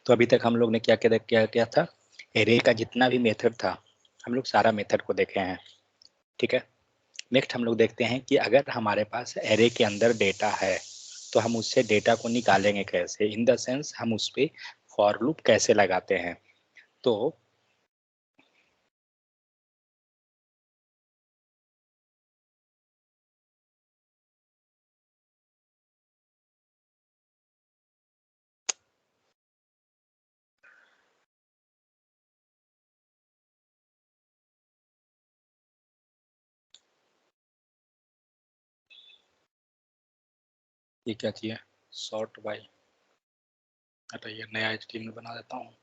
तो अभी तक हम लोग ने क्या क्या किया था, एरे का जितना भी मेथड था हम लोग सारा मेथड को देखे हैं, ठीक है। नेक्स्ट हम लोग देखते हैं कि अगर हमारे पास एरे के अंदर डेटा है तो हम उससे डेटा को निकालेंगे कैसे, इन द सेंस हम उस पर फॉर लूप कैसे लगाते हैं। तो ये क्या चाहिए, शॉर्ट बाई, हटाइए, नया HTML बना देता हूँ।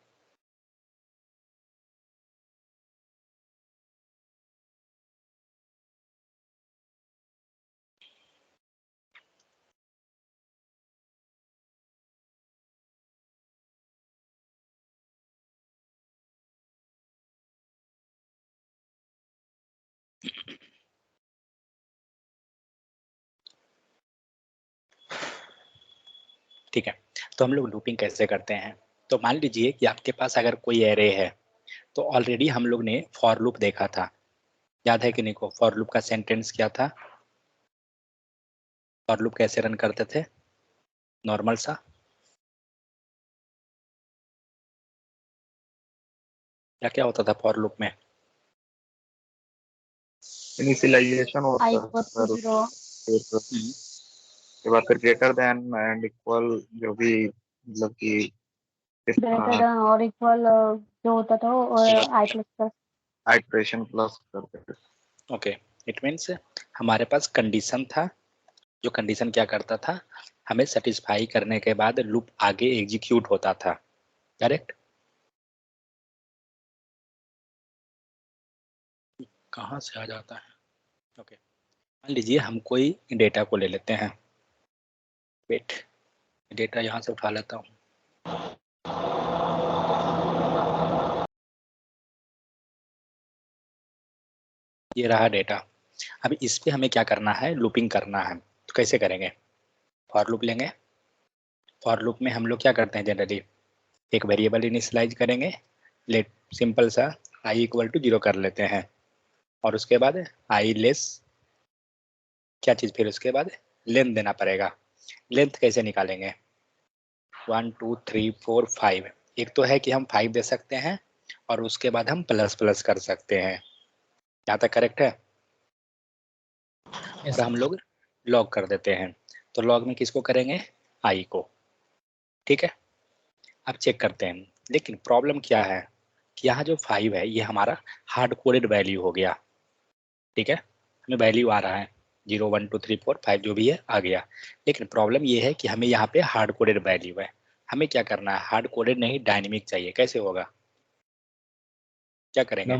ठीक है, तो हम लोग लूपिंग कैसे करते हैं। तो मान लीजिए कि आपके पास अगर कोई एरे है, तो ऑलरेडी हम लोग ने फॉर लूप देखा था, याद है कि नहीं को, फॉर लूप का सेंटेंस क्या था, फॉर लूप कैसे रन करते थे, नॉर्मल सा, क्या क्या होता था फॉर लूप में, इनिशियलाइजेशन होता है सर, के बाद फिर ग्रेटर देन एंड इक्वल, जो भी मतलब कि ग्रेटर देन और इक्वल जो होता था वो आई प्लस आइटरेशन प्लस करके। ओके, इट मीन्स हमारे पास कंडीशन था, जो कंडीशन क्या करता था, हमें सेटिस्फाई करने के बाद लूप आगे एग्जीक्यूट होता था, करेक्ट। कहाँ से आ जाता है, ओके। मान लीजिए हम कोई डेटा को ले लेते हैं, वेट, डेटा यहाँ से उठा लेता हूँ, ये रहा डेटा। अब इस पे हमें क्या करना है, लूपिंग करना है। तो कैसे करेंगे, फॉर लूप लेंगे, फॉर लूप में हम लोग क्या करते हैं जनरली, एक वेरिएबल इनिशियलाइज करेंगे, लेट सिंपल सा आई इक्वल टू 0 कर लेते हैं, और उसके बाद आई लेस क्या चीज़, फिर उसके बाद लेंथ देना पड़ेगा। लेंथ कैसे निकालेंगे, 1 2 3 4 5, एक तो है कि हम 5 दे सकते हैं और उसके बाद हम प्लस प्लस कर सकते हैं, यहाँ तक करेक्ट है। और हम लोग लॉग कर देते हैं, तो लॉग में किसको करेंगे, आई को, ठीक है। अब चेक करते हैं, लेकिन प्रॉब्लम क्या है कि यहाँ जो 5 है ये हमारा हार्ड कोडेड वैल्यू हो गया, ठीक है, हमें वैल्यू आ रहा है 0 1 2 3 4 5 जो भी है आ गया, लेकिन प्रॉब्लम ये है कि हमें यहाँ पे हार्ड कोडेड वैल्यू है, हमें क्या करना है, हार्ड कोडेड नहीं डायनेमिक चाहिए, कैसे होगा, क्या करेंगे,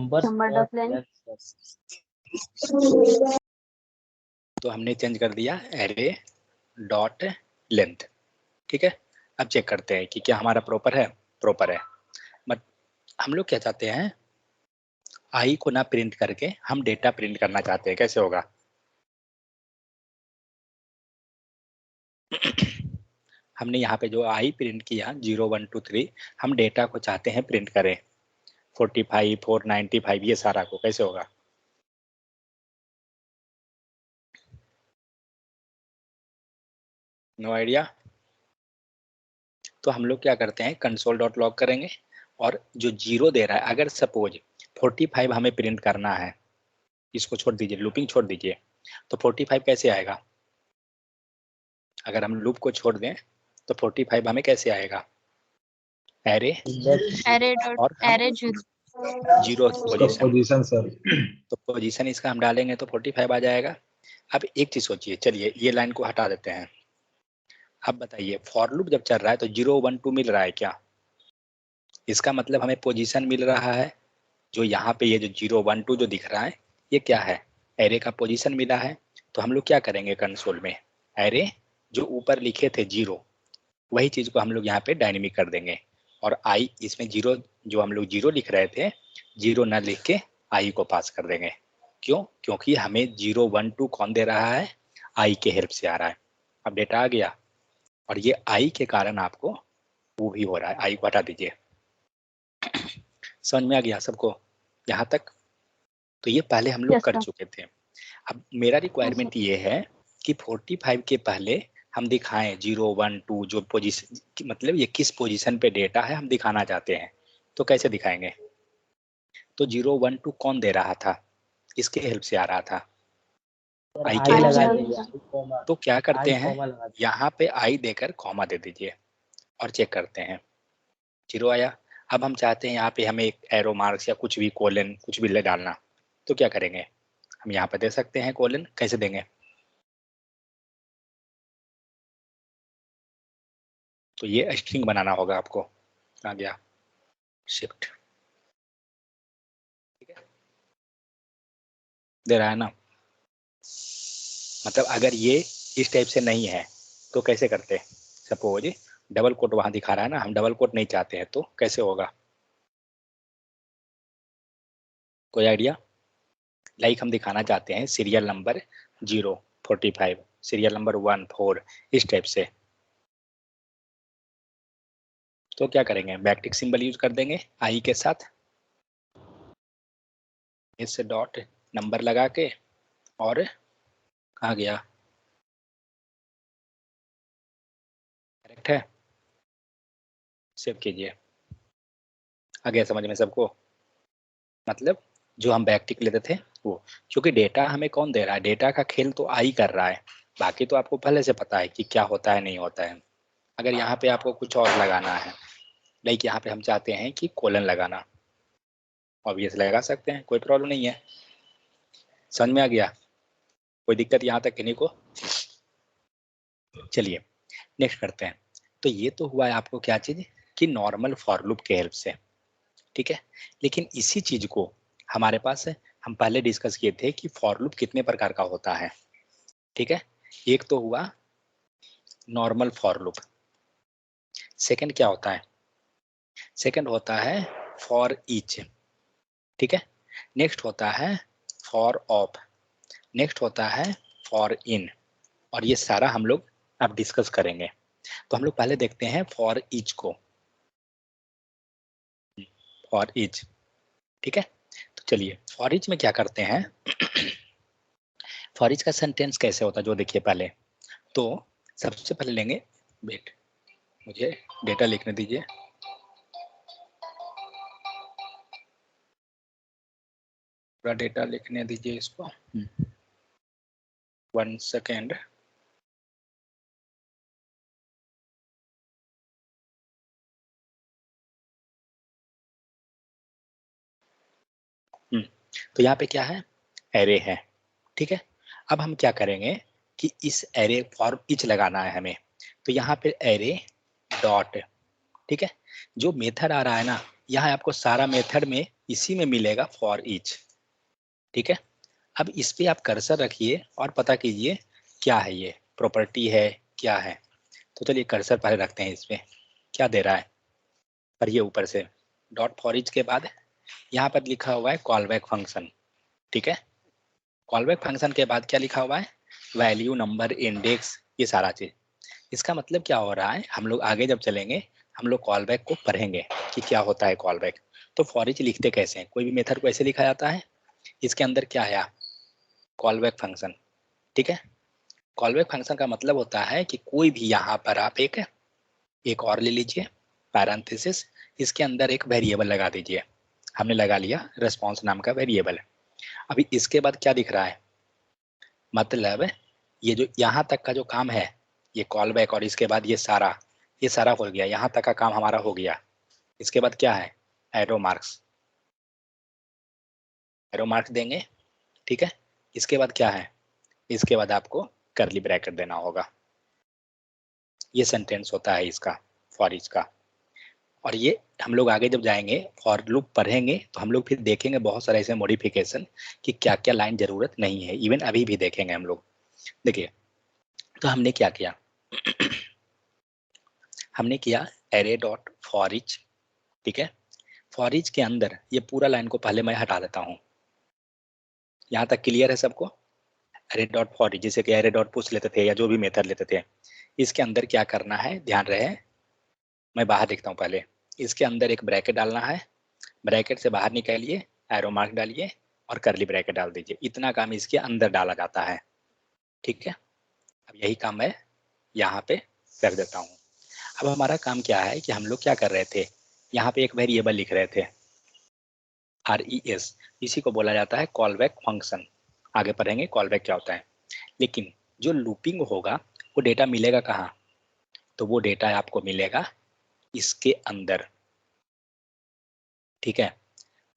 तो हमने चेंज कर दिया एरे डॉट लेंथ, ठीक है। अब चेक करते हैं कि क्या हमारा प्रॉपर है, प्रॉपर है, बट हम लोग क्या चाहते हैं, आई को ना प्रिंट करके हम डेटा प्रिंट करना चाहते हैं, कैसे होगा हमने यहाँ पे जो आई प्रिंट किया 0 1 2 3, हम डेटा को चाहते हैं प्रिंट करें 45 495, ये सारा को कैसे होगा, नो आइडिया। तो हम लोग क्या करते हैं, कंसोल डॉट लॉग करेंगे, और जो 0 दे रहा है, अगर सपोज 45 हमें प्रिंट करना है, इसको छोड़ दीजिए, लूपिंग छोड़ दीजिए, तो 45 कैसे आएगा, अगर हम लूप को छोड़ दें तो 45 हमें कैसे आएगा, एरे और एरे 0 पोजीशन सर, तो पोजीशन इसका हम डालेंगे तो 45 आ जाएगा। अब एक चीज सोचिए, चलिए ये लाइन को हटा देते हैं, अब बताइए फॉर लूप जब चल रहा है तो 0 1 2 मिल रहा है क्या, इसका मतलब हमें पोजीशन मिल रहा है, जो यहाँ पे ये जो 0 1 2 जो दिख रहा है ये क्या है, एरे का पोजीशन मिला है। तो हम लोग क्या करेंगे कंसोल में, एरे जो ऊपर लिखे थे 0, वही चीज को हम लोग यहाँ पे डायनेमिक कर देंगे, और आई इसमें 0, जो हम लोग 0 लिख रहे थे 0 ना लिख के आई को पास कर देंगे, क्यों, क्योंकि हमें 0 1 2 कौन दे रहा है, आई के हेल्प से आ रहा है। अब डेटा आ गया, और ये आई के कारण आपको वो भी हो रहा है, आई को हटा दीजिए। समझ में आ गया सबको यहाँ तक? तो ये पहले हम लोग यस कर सर। चुके थे। अब मेरा हाँ रिक्वायरमेंट सर। ये है कि 45 के पहले हम दिखाएं 0 1 2 जो पोजीशन, मतलब ये किस पोजीशन पे डेटा है हम दिखाना चाहते हैं। तो कैसे दिखाएंगे? तो 0 1 2 कौन दे रहा था, किसके हेल्प से आ रहा था? आई के आई हेल्प से। लगा। तो क्या करते हैं, यहाँ पे आई देकर कॉमा दे दीजिए और चेक करते हैं 0 आया। अब हम चाहते हैं यहाँ पे हमें एक एरो मार्क्स या कुछ भी कोलन कुछ भी ले डालना, तो क्या करेंगे, हम यहाँ पे दे सकते हैं कोलन। कैसे देंगे? तो ये स्ट्रिंग बनाना होगा आपको। आ गया शिफ्ट, ठीक है, दे रहा है ना। मतलब अगर ये इस टाइप से नहीं है तो कैसे करते? सपोज डबल कोट वहां दिखा रहा है ना, हम डबल कोट नहीं चाहते हैं, तो कैसे होगा? कोई आइडिया? लाइक हम दिखाना चाहते हैं सीरियल नंबर 0 45, सीरियल नंबर 1 4, इस टाइप से। तो क्या करेंगे, बैकटिक सिंबल यूज कर देंगे आई के साथ, इस डॉट नंबर लगा के, और कहाँ गया, करेक्ट है, सेव कीजिए। आ गया समझ में सबको? मतलब जो हम बैकटिक लेते थे वो, क्योंकि डेटा हमें कौन दे रहा है, डेटा का खेल तो आई कर रहा है, बाकी तो आपको पहले से पता है कि क्या होता है नहीं होता है। अगर यहाँ पे आपको कुछ और लगाना है, लाइक यहाँ पे हम चाहते हैं कि कोलन लगाना, ऑब्वियस लगा सकते हैं, कोई प्रॉब्लम नहीं है। समझ में आ गया? कोई दिक्कत यहाँ तक किन्हीं को? चलिए नेक्स्ट करते हैं। तो ये तो हुआ है आपको क्या चीज, कि नॉर्मल फॉर लूप के हेल्प से, ठीक है। लेकिन इसी चीज को हमारे पास है, हम पहले डिस्कस किए थे कि फॉर लूप कितने प्रकार का होता है, ठीक है। एक तो हुआ नॉर्मल फॉर लूप, सेकंड क्या होता है, सेकंड होता है फॉर ईच, ठीक है। नेक्स्ट होता है फॉर ऑफ, नेक्स्ट होता है फॉर इन, और ये सारा हम लोग अब डिस्कस करेंगे। तो हम लोग पहले देखते हैं फॉर ईच को, फॉर ईच, ठीक है। तो चलिए फॉर ईच में क्या करते हैं, फॉर ईच का सेंटेंस कैसे होता है जो देखिए पहले। तो सबसे पहले लेंगे, वेट मुझे डेटा लिखने दीजिए, पूरा डेटा लिखने दीजिए इसको, 1 सेकेंड। तो यहाँ पे क्या है, एरे है, ठीक है। अब हम क्या करेंगे कि इस एरे फॉर ईच लगाना है हमें, तो यहाँ पे एरे डॉट, ठीक है। जो मेथड आ रहा है ना, यहाँ आपको सारा मेथड में इसी में मिलेगा फॉर ईच, ठीक है। अब इस पे आप कर्सर रखिए और पता कीजिए क्या है, ये प्रॉपर्टी है क्या है। तो चलिए कर्सर पहले रखते हैं इस पे, क्या दे रहा है, पर ये ऊपर से डॉट फॉर ईच के बाद यहाँ पर लिखा हुआ है कॉल बैक फंक्शन, ठीक है। कॉल बैक फंक्शन के बाद क्या लिखा हुआ है, वैल्यू नंबर इंडेक्स, ये सारा चीज। इसका मतलब क्या हो रहा है, हम लोग आगे जब चलेंगे हम लोग कॉल बैक को पढ़ेंगे कि क्या होता है कॉल बैक। तो फॉर ईच लिखते कैसे हैं, कोई भी मेथड को ऐसे लिखा जाता है, इसके अंदर क्या आया, कॉल बैक फंक्शन, ठीक है। कॉल बैक फंक्शन का मतलब होता है कि कोई भी यहाँ पर आप एक और ले लीजिए पैरेंथेसिस, इसके अंदर एक वेरिएबल लगा दीजिए। हमने लगा लिया रेस्पॉन्स नाम का वेरिएबल। अभी इसके बाद क्या दिख रहा है, मतलब ये जो यहाँ तक का जो काम है, ये कॉल बैक और इसके बाद ये सारा हो गया, यहाँ तक का काम हमारा हो गया। इसके बाद क्या है, एरो मार्क्स, एरो मार्क्स देंगे, ठीक है। इसके बाद क्या है, इसके बाद आपको कर्ली ब्रैकेट देना होगा। ये सेंटेंस होता है इसका, फॉर ईच का। और ये हम लोग आगे जब जाएंगे फॉर लूप पढ़ेंगे तो हम लोग फिर देखेंगे बहुत सारे ऐसे मॉडिफिकेशन कि क्या क्या लाइन जरूरत नहीं है, इवन अभी भी देखेंगे हम लोग। देखिए तो हमने क्या किया, हमने किया एरे डॉट फॉर ईच, ठीक है। फॉर ईच के अंदर ये पूरा लाइन को पहले मैं हटा देता हूँ। यहाँ तक क्लियर है सबको? एरे डॉट फॉर ईच, जैसे कि एरे डॉट पुश लेते थे या जो भी मेथड लेते थे, इसके अंदर क्या करना है ध्यान रहे, मैं बाहर लिखता हूँ पहले, इसके अंदर एक ब्रैकेट डालना है, ब्रैकेट से बाहर निकालिए, एरो मार्क डालिए और करली ब्रैकेट डाल दीजिए। इतना काम इसके अंदर डाला जाता है, ठीक है। अब यही काम मैं यहाँ पे कर देता हूँ। अब हमारा काम क्या है कि हम लोग क्या कर रहे थे, यहाँ पे एक वेरिएबल लिख रहे थे RES, इसी को बोला जाता है कॉल बैक फंक्शन। आगे पढ़ेंगे कॉल बैक क्या होता है। लेकिन जो लूपिंग होगा वो डेटा मिलेगा कहाँ, तो वो डेटा आपको मिलेगा इसके अंदर, ठीक है।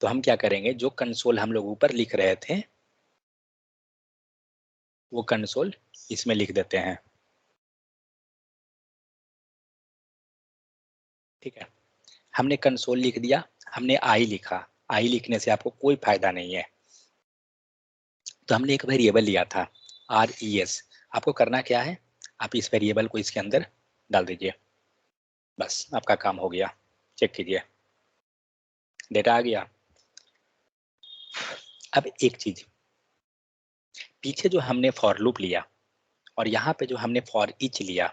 तो हम क्या करेंगे, जो कंसोल हम लोग ऊपर लिख रहे थे वो कंसोल इसमें लिख देते हैं, ठीक है। हमने कंसोल लिख दिया, हमने आई लिखा, आई लिखने से आपको कोई फायदा नहीं है। तो हमने एक वेरिएबल लिया था RES, आपको करना क्या है, आप इस वेरिएबल को इसके अंदर डाल दीजिए, बस आपका काम हो गया। चेक कीजिए, डेटा आ गया। अब एक चीज, पीछे जो हमने फॉर लूप लिया और यहाँ पे जो हमने फॉर ईच लिया,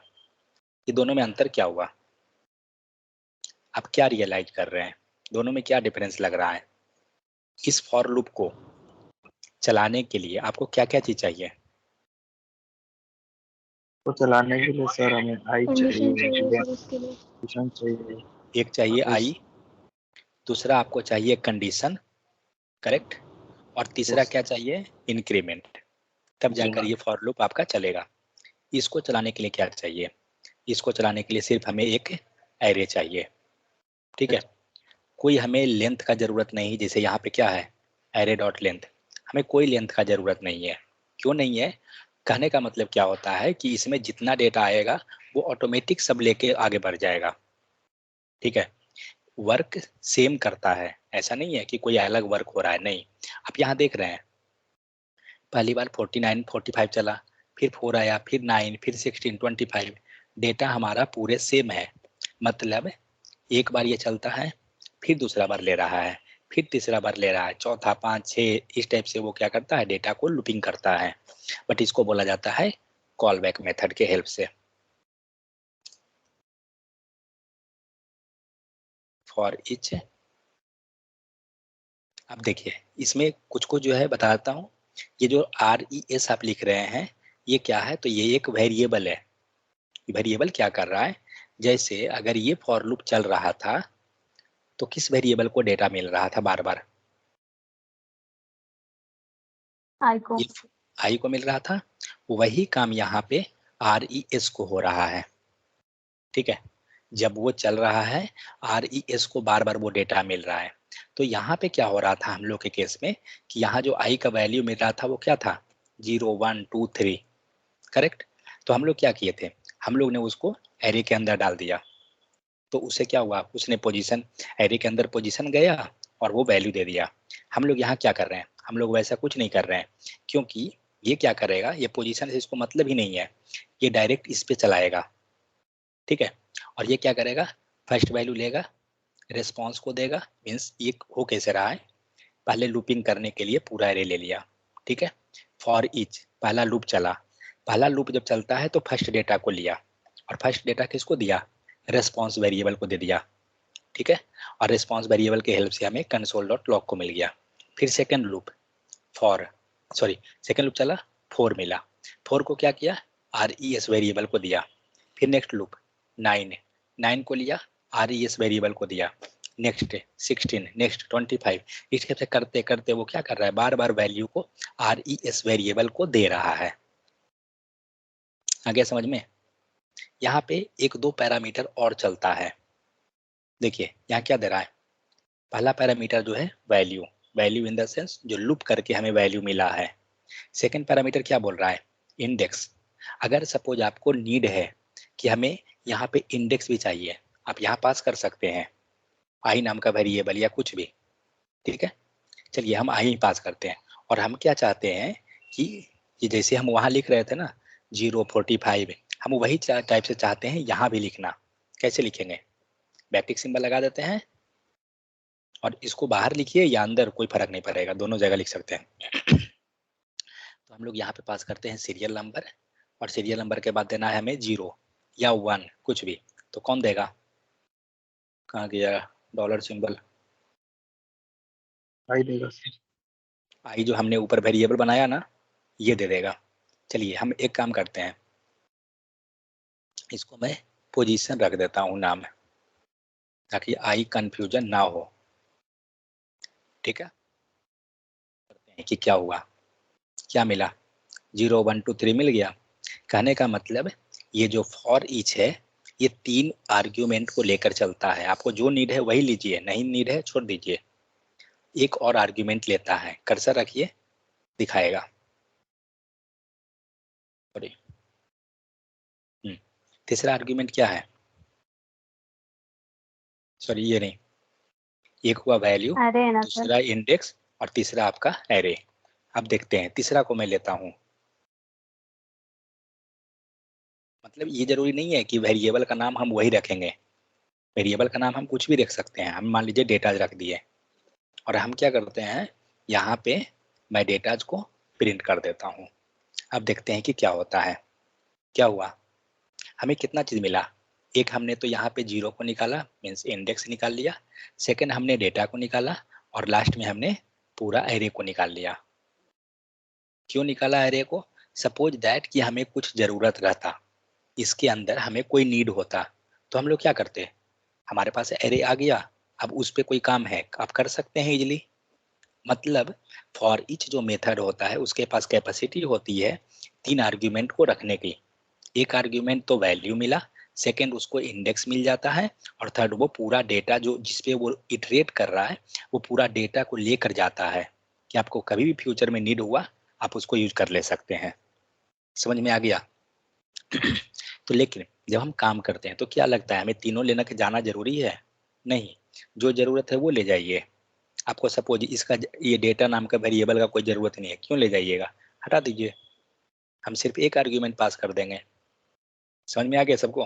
ये दोनों में अंतर क्या हुआ, आप क्या रियलाइज कर रहे हैं, दोनों में क्या डिफरेंस लग रहा है। इस फॉर लूप को चलाने के लिए आपको क्या क्या चीज चाहिए, तो चलाने के लिए सर हमें आई कंडीशन चाहिए, चाहिए सर उसके लिए। कंडीशन चाहिए, एक चाहिए और आई, दूसरा आपको चाहिए कंडीशन, करेक्ट, और तीसरा उस क्या चाहिए, इंक्रीमेंट। तब जी जाकर ये फॉर लूप आपका चलेगा। इसको चलाने के लिए क्या चाहिए, इसको चलाने के लिए सिर्फ हमें एक एरे चाहिए, ठीक है। कोई हमें लेंथ का जरूरत नहीं, जैसे यहाँ पे क्या है एरे डॉट लेंथ, हमें कोई लेंथ का जरूरत नहीं है। क्यों नहीं है, कहने का मतलब क्या होता है कि इसमें जितना डेटा आएगा वो ऑटोमेटिक सब लेके आगे बढ़ जाएगा, ठीक है। वर्क सेम करता है, ऐसा नहीं है कि कोई अलग वर्क हो रहा है, नहीं। आप यहाँ देख रहे हैं पहली बार 49 45 चला, फिर 4 आया, फिर 9, फिर 16 25, डेटा हमारा पूरे सेम है। मतलब एक बार ये चलता है, फिर दूसरा बार ले रहा है, फिर तीसरा बार ले रहा है, चौथा 5 6 इस टाइप से वो क्या करता है, डेटा को लूपिंग करता है। बट इसको बोला जाता है कॉल बैक मेथड के हेल्प से, फॉर ईच। अब देखिए इसमें कुछ कुछ जो है बताता हूँ। ये जो RES आप लिख रहे हैं ये क्या है, तो ये एक वेरिएबल है। वेरिएबल क्या कर रहा है, जैसे अगर ये फॉर लूप चल रहा था तो किस वेरिएबल को डेटा मिल रहा था बार बार, आई को। ये आई को मिल रहा था। वही काम यहाँ पे RES को हो रहा है, ठीक है। जब वो चल रहा है RES को बार बार वो डेटा मिल रहा है। तो यहाँ पे क्या हो रहा था हम लोग के केस में कि यहाँ जो आई का वैल्यू मिल रहा था वो क्या था 0 1 2 3, करेक्ट। तो हम लोग क्या किए थे, हम लोग ने उसको एरे के अंदर डाल दिया। तो उससे क्या हुआ, उसने पोजीशन, एरे के अंदर पोजीशन गया और वो वैल्यू दे दिया। हम लोग यहाँ क्या कर रहे हैं, हम लोग वैसा कुछ नहीं कर रहे हैं, क्योंकि ये क्या करेगा, ये पोजीशन से इसको मतलब ही नहीं है, ये डायरेक्ट इस पे चलाएगा, ठीक है। और ये क्या करेगा, फर्स्ट वैल्यू लेगा, रेस्पॉन्स को देगा, मीन्स ये हो कैसे रहा है, पहले लूपिंग करने के लिए पूरा एरे ले लिया, ठीक है। फॉर ईच पहला लूप चला, पहला लूप जब चलता है तो फर्स्ट डेटा को लिया, और फर्स्ट डेटा किसको दिया, रेस्पॉन्स वेरिएबल को दे दिया, ठीक है। और रिस्पॉन्स वेरिएबल के हेल्प से हमें कंसोल डॉट लॉग को मिल गया। फिर second loop for, sorry second loop चला, 4 मिला, 4 को क्या किया, RES वेरिएबल को दिया। फिर नेक्स्ट लूप 9, 9 को लिया, RES वेरिएबल को दिया। नेक्स्ट 16, नेक्स्ट 25, इस टाइप से करते करते वो क्या कर रहा है, बार बार वैल्यू को RES वेरिएबल को दे रहा है। आगे समझ में, यहाँ पे एक दो पैरामीटर और चलता है। देखिए यहाँ क्या दे रहा है, पहला पैरामीटर जो है value, value in the sense जो लूप करके हमें वैल्यू मिला है। सेकंड पैरामीटर क्या बोल रहा है, इंडेक्स। अगर सपोज आपको नीड है कि हमें यहाँ पे इंडेक्स भी चाहिए, आप यहाँ पास कर सकते हैं आई नाम का वेरिएबल या कुछ भी, ठीक है। चलिए हम आई पास करते हैं, और हम क्या चाहते हैं कि ये जैसे हम वहाँ लिख रहे थे ना 0 45, हम वही टाइप से चाहते हैं यहाँ भी लिखना। कैसे लिखेंगे, बैकटिक सिंबल लगा देते हैं और इसको बाहर लिखिए या अंदर, कोई फर्क नहीं पड़ेगा, दोनों जगह लिख सकते हैं। तो हम लोग यहाँ पे पास करते हैं सीरियल नंबर, और सीरियल नंबर के बाद देना है हमें 0 या 1 कुछ भी, तो कौन देगा, कहाँ गया डॉलर सिंबल? आई देगा सर। आई जो हमने ऊपर वेरिएबल बनाया ना, ये दे देगा। चलिए हम एक काम करते हैं, इसको मैं पोजीशन रख देता हूँ नाम, ताकि आई कंफ्यूजन ना हो। ठीक है, करते हैं कि क्या हुआ, क्या मिला, 0 1 2 3 मिल गया। कहने का मतलब ये जो फॉर ईच है ये 3 आर्ग्यूमेंट को लेकर चलता है। आपको जो नीड है वही लीजिए, नहीं नीड है छोड़ दीजिए। एक और आर्ग्यूमेंट लेता है, कर्सर रखिए दिखाएगा। सॉरी, तीसरा आर्ग्यूमेंट क्या है? सॉरी ये नहीं, एक हुआ वैल्यू, अरे है ना सर। दूसरा इंडेक्स और तीसरा आपका एरे। अब देखते हैं तीसरा को मैं लेता हूँ। मतलब ये जरूरी नहीं है कि वेरिएबल का नाम हम वही रखेंगे, वेरिएबल का नाम हम कुछ भी रख सकते हैं। हम मान लीजिए डेटा रख दिए और हम क्या करते हैं, यहाँ पे मैं डेटाज को प्रिंट कर देता हूँ। अब देखते हैं कि क्या होता है। क्या हुआ, हमें कितना चीज मिला, एक हमने तो यहाँ पे 0 को निकाला, मीन्स इंडेक्स निकाल लिया। सेकंड हमने डेटा को निकाला और लास्ट में हमने पूरा एरे को निकाल लिया। क्यों निकाला एरे को? सपोज दैट कि हमें कुछ जरूरत रहता, इसके अंदर हमें कोई नीड होता, तो हम लोग क्या करते, हमारे पास एरे आ गया, अब उस पर कोई काम है आप कर सकते हैं इजिली। मतलब फॉर ईच जो मेथड होता है उसके पास कैपेसिटी होती है 3 आर्ग्यूमेंट को रखने की। एक आर्ग्यूमेंट तो वैल्यू मिला, सेकंड उसको इंडेक्स मिल जाता है, और थर्ड वो पूरा डेटा जो जिसपे वो इटरेट कर रहा है वो पूरा डेटा को लेकर जाता है कि आपको कभी भी फ्यूचर में नीड हुआ आप उसको यूज कर ले सकते हैं। समझ में आ गया? तो लेकिन जब हम काम करते हैं तो क्या लगता है हमें तीनों लेना के जाना जरूरी है? नहीं, जो जरूरत है वो ले जाइए। आपको सपोज इसका ये डेटा नाम का वेरिएबल का कोई जरूरत नहीं है, क्यों ले जाइएगा, हटा दीजिए। हम सिर्फ एक आर्ग्यूमेंट पास कर देंगे। समझ में आ गया सबको?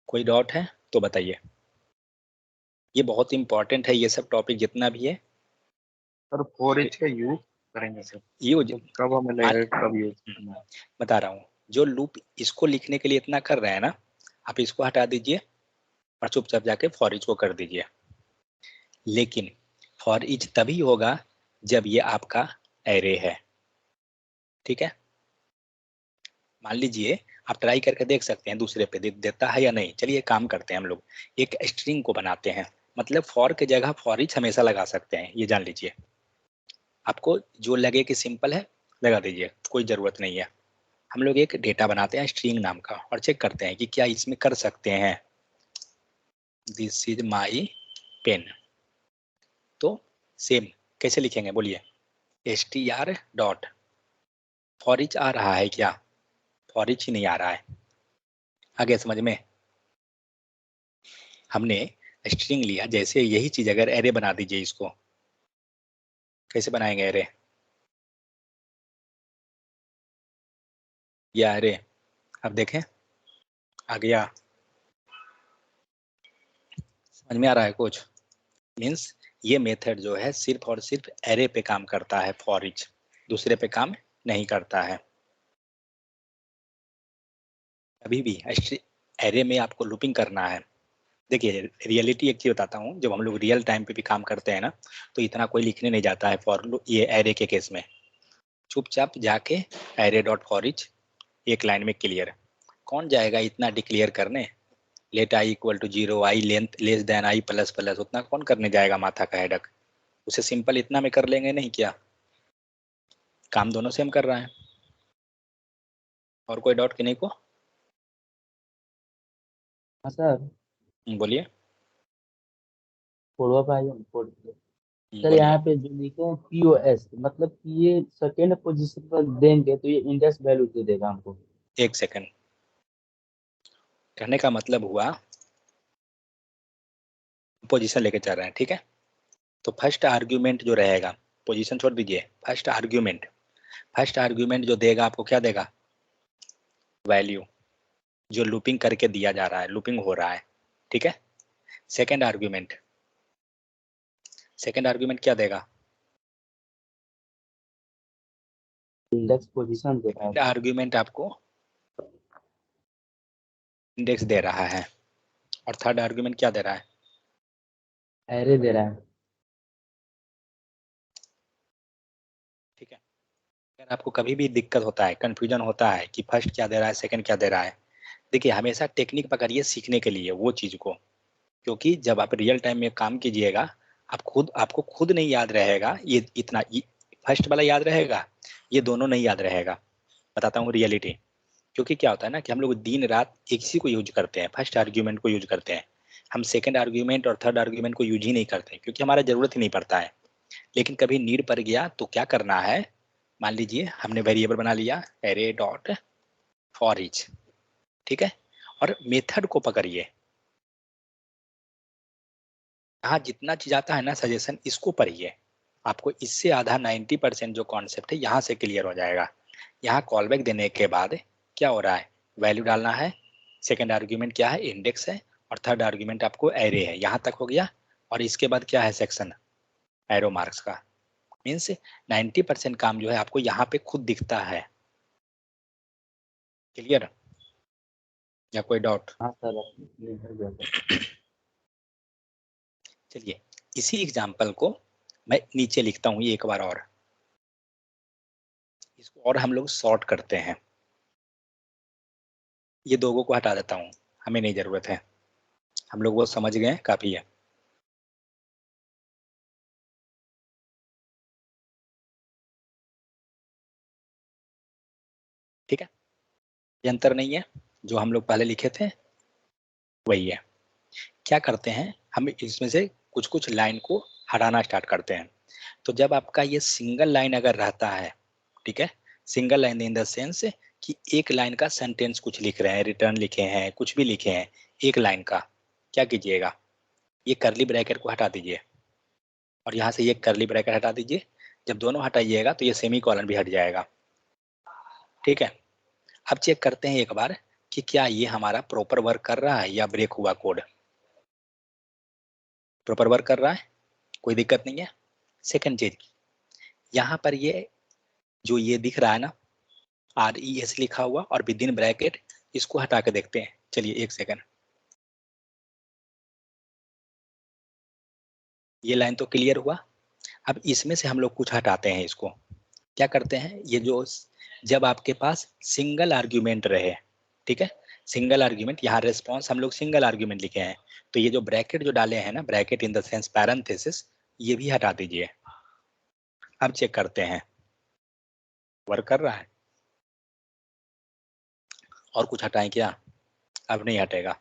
कोई डाउट है तो बताइए। ये बहुत इंपॉर्टेंट है, ये सब टॉपिक जितना भी है। सर फॉर ईच का यूज करेंगे सर, ये मतलब कब हमें लगेगा कब यूज करना है। बता रहा हूँ, जो लूप इसको लिखने के लिए इतना कर रहे हैं ना, आप इसको हटा दीजिए और चुपचाप जाके फॉर ईच को कर दीजिए। लेकिन फॉर ईच तभी होगा जब ये आपका एरे है। ठीक है, मान लीजिए आप ट्राई करके देख सकते हैं दूसरे पे देता है या नहीं। चलिए काम करते हैं हम लोग, एक स्ट्रिंग को बनाते हैं। मतलब फॉर के जगह फॉर ईच हमेशा लगा सकते हैं, ये जान लीजिए। आपको जो लगे कि सिंपल है लगा दीजिए, कोई ज़रूरत नहीं है। हम लोग एक डेटा बनाते हैं स्ट्रिंग नाम का और चेक करते हैं कि क्या इसमें कर सकते हैं। दिस इज माई पेन, तो सेम कैसे लिखेंगे बोलिए, str डॉट फॉर ईच आ रहा है क्या? फॉर ईच ही नहीं आ रहा है। आगे समझ में? हमने स्ट्रिंग लिया, जैसे यही चीज अगर एरे बना दीजिए, इसको कैसे बनाएंगे एरे? या एरे, अब देखें आ गया, समझ में आ रहा है कुछ? मीन्स ये मेथड जो है सिर्फ और सिर्फ एरे पे काम करता है, फॉर ईच दूसरे पे काम नहीं करता है। अभी भी एरे में आपको लूपिंग करना है। देखिए रियलिटी एक चीज बताता हूँ, जब हम लोग रियल टाइम पे भी काम करते हैं ना, तो इतना कोई लिखने नहीं जाता है फॉर ये एरे के केस में। चुपचाप जाके एरे डॉट फॉर ईच एक लाइन में क्लियर। कौन जाएगा इतना डिक्लेयर करने, let i equal to 0, i length less than i plus plus, उतना कौन करने जाएगा माथा का हेडक। उसे सिंपल इतना में कर लेंगे नहीं क्या? काम दोनों सेम कर रहा है। और कोई डाउट कि नहीं को? हाँ सर, बोलिए। फोड़वा पाएगा फोड़। सर बोलिए। यहाँ पे जो लिखे हैं POS, मतलब कि ये सेकेंड पोजीशन पर देंगे तो ये इंडेक्स वैल्यू दे देगा हमको। एक सेकंड, कहने का मतलब हुआ पोजीशन लेके चल रहे हैं, ठीक है? तो फर्स्ट आर्ग्यूमेंट जो रहेगा, पोजीशन छोड़ दीजिए, फर्स्ट आर्ग्यूमेंट जो देगा आपको क्या देगा? वैल्यू, जो लूपिंग करके दिया जा रहा है, लूपिंग हो रहा है। ठीक है, सेकंड आर्ग्यूमेंट क्या देगा? इंडेक्स पोजीशन दे रहा सेकंड है। आर्ग्यूमेंट आपको इंडेक्स दे रहा है। और थर्ड आर्ग्यूमेंट क्या दे रहा है? एरे दे रहा है। ठीक है, अगर आपको कभी भी दिक्कत होता है, कंफ्यूजन होता है कि फर्स्ट क्या दे रहा है, सेकंड क्या दे रहा है, देखिए हमेशा टेक्निक पकड़िए सीखने के लिए वो चीज को, क्योंकि जब आप रियल टाइम में काम कीजिएगा आपको खुद नहीं याद रहेगा ये इतना, फर्स्ट वाला याद रहेगा, ये दोनों नहीं याद रहेगा। बताता हूँ रियलिटी। क्योंकि क्या होता है ना कि हम लोग दिन रात एक ही को यूज करते हैं, फर्स्ट आर्ग्यूमेंट को यूज करते हैं, हम सेकंड आर्ग्यूमेंट और थर्ड आर्ग्यूमेंट को यूज ही नहीं करते क्योंकि हमारा जरूरत ही नहीं पड़ता है। लेकिन कभी नीड पड़ गया तो क्या करना है, मान लीजिए हमने वेरिएबल बना लिया एरे डॉट फॉर ईच, ठीक है, और मेथड को पकड़िए, यहाँ जितना चीज आता है ना सजेशन इसको पढ़िए, आपको इससे आधा 90% जो कॉन्सेप्ट है यहाँ से क्लियर हो जाएगा। यहाँ कॉल बैक देने के बाद क्या हो रहा है, वैल्यू डालना है, सेकंड आर्ग्यूमेंट क्या है, इंडेक्स है, और थर्ड आर्ग्यूमेंट आपको एरे है, यहाँ तक हो गया। और इसके बाद क्या है, सेक्शन एरो मार्क्स का, मीन्स 90% काम जो है आपको यहाँ पे खुद दिखता है। क्लियर या कोई डाउट? हाँ सर, ये हो गया सर। चलिए इसी एग्जाम्पल को मैं नीचे लिखता हूँ एक बार और, इसको और हम लोग सॉर्ट करते हैं। ये दोगों को हटा देता हूँ, हमें नहीं जरूरत है, हम लोग वो समझ गए काफी है। ठीक है, ये अंतर नहीं है, जो हम लोग पहले लिखे थे वही है। क्या करते हैं, हम इसमें से कुछ कुछ लाइन को हटाना स्टार्ट करते हैं। तो जब आपका ये सिंगल लाइन अगर रहता है, ठीक है, single line in the sense कि एक लाइन का सेंटेंस कुछ लिख रहे हैं, रिटर्न लिखे हैं, कुछ भी लिखे हैं एक लाइन का, क्या कीजिएगा, ये करली ब्रैकेट को हटा दीजिए और यहाँ से ये करली ब्रैकेट हटा दीजिए। जब दोनों हटाइएगा तो ये सेमी कॉलन भी हट जाएगा। ठीक है, अब चेक करते हैं एक बार कि क्या ये हमारा प्रॉपर वर्क कर रहा है या ब्रेक हुआ कोड। प्रॉपर वर्क कर रहा है, कोई दिक्कत नहीं है। सेकंड चीज, यहाँ पर ये जो ये दिख रहा है ना RES लिखा हुआ और विद इन ब्रैकेट, इसको हटा के देखते हैं। चलिए एक सेकंड, ये लाइन तो क्लियर हुआ। अब इसमें से हम लोग कुछ हटाते हैं, इसको क्या करते हैं, ये जो जब आपके पास सिंगल आर्ग्यूमेंट रहे, ठीक है, सिंगल आर्ग्यूमेंट, यहाँ रेस्पॉन्स हम लोग सिंगल आर्ग्यूमेंट लिखे हैं, तो ये जो ब्रैकेट जो डाले हैं ना, bracket in the sense parenthesis, ये भी हटा दीजिए। अब चेक करते हैं वर्क कर रहा है। और कुछ हटाएं क्या? अब नहीं हटेगा।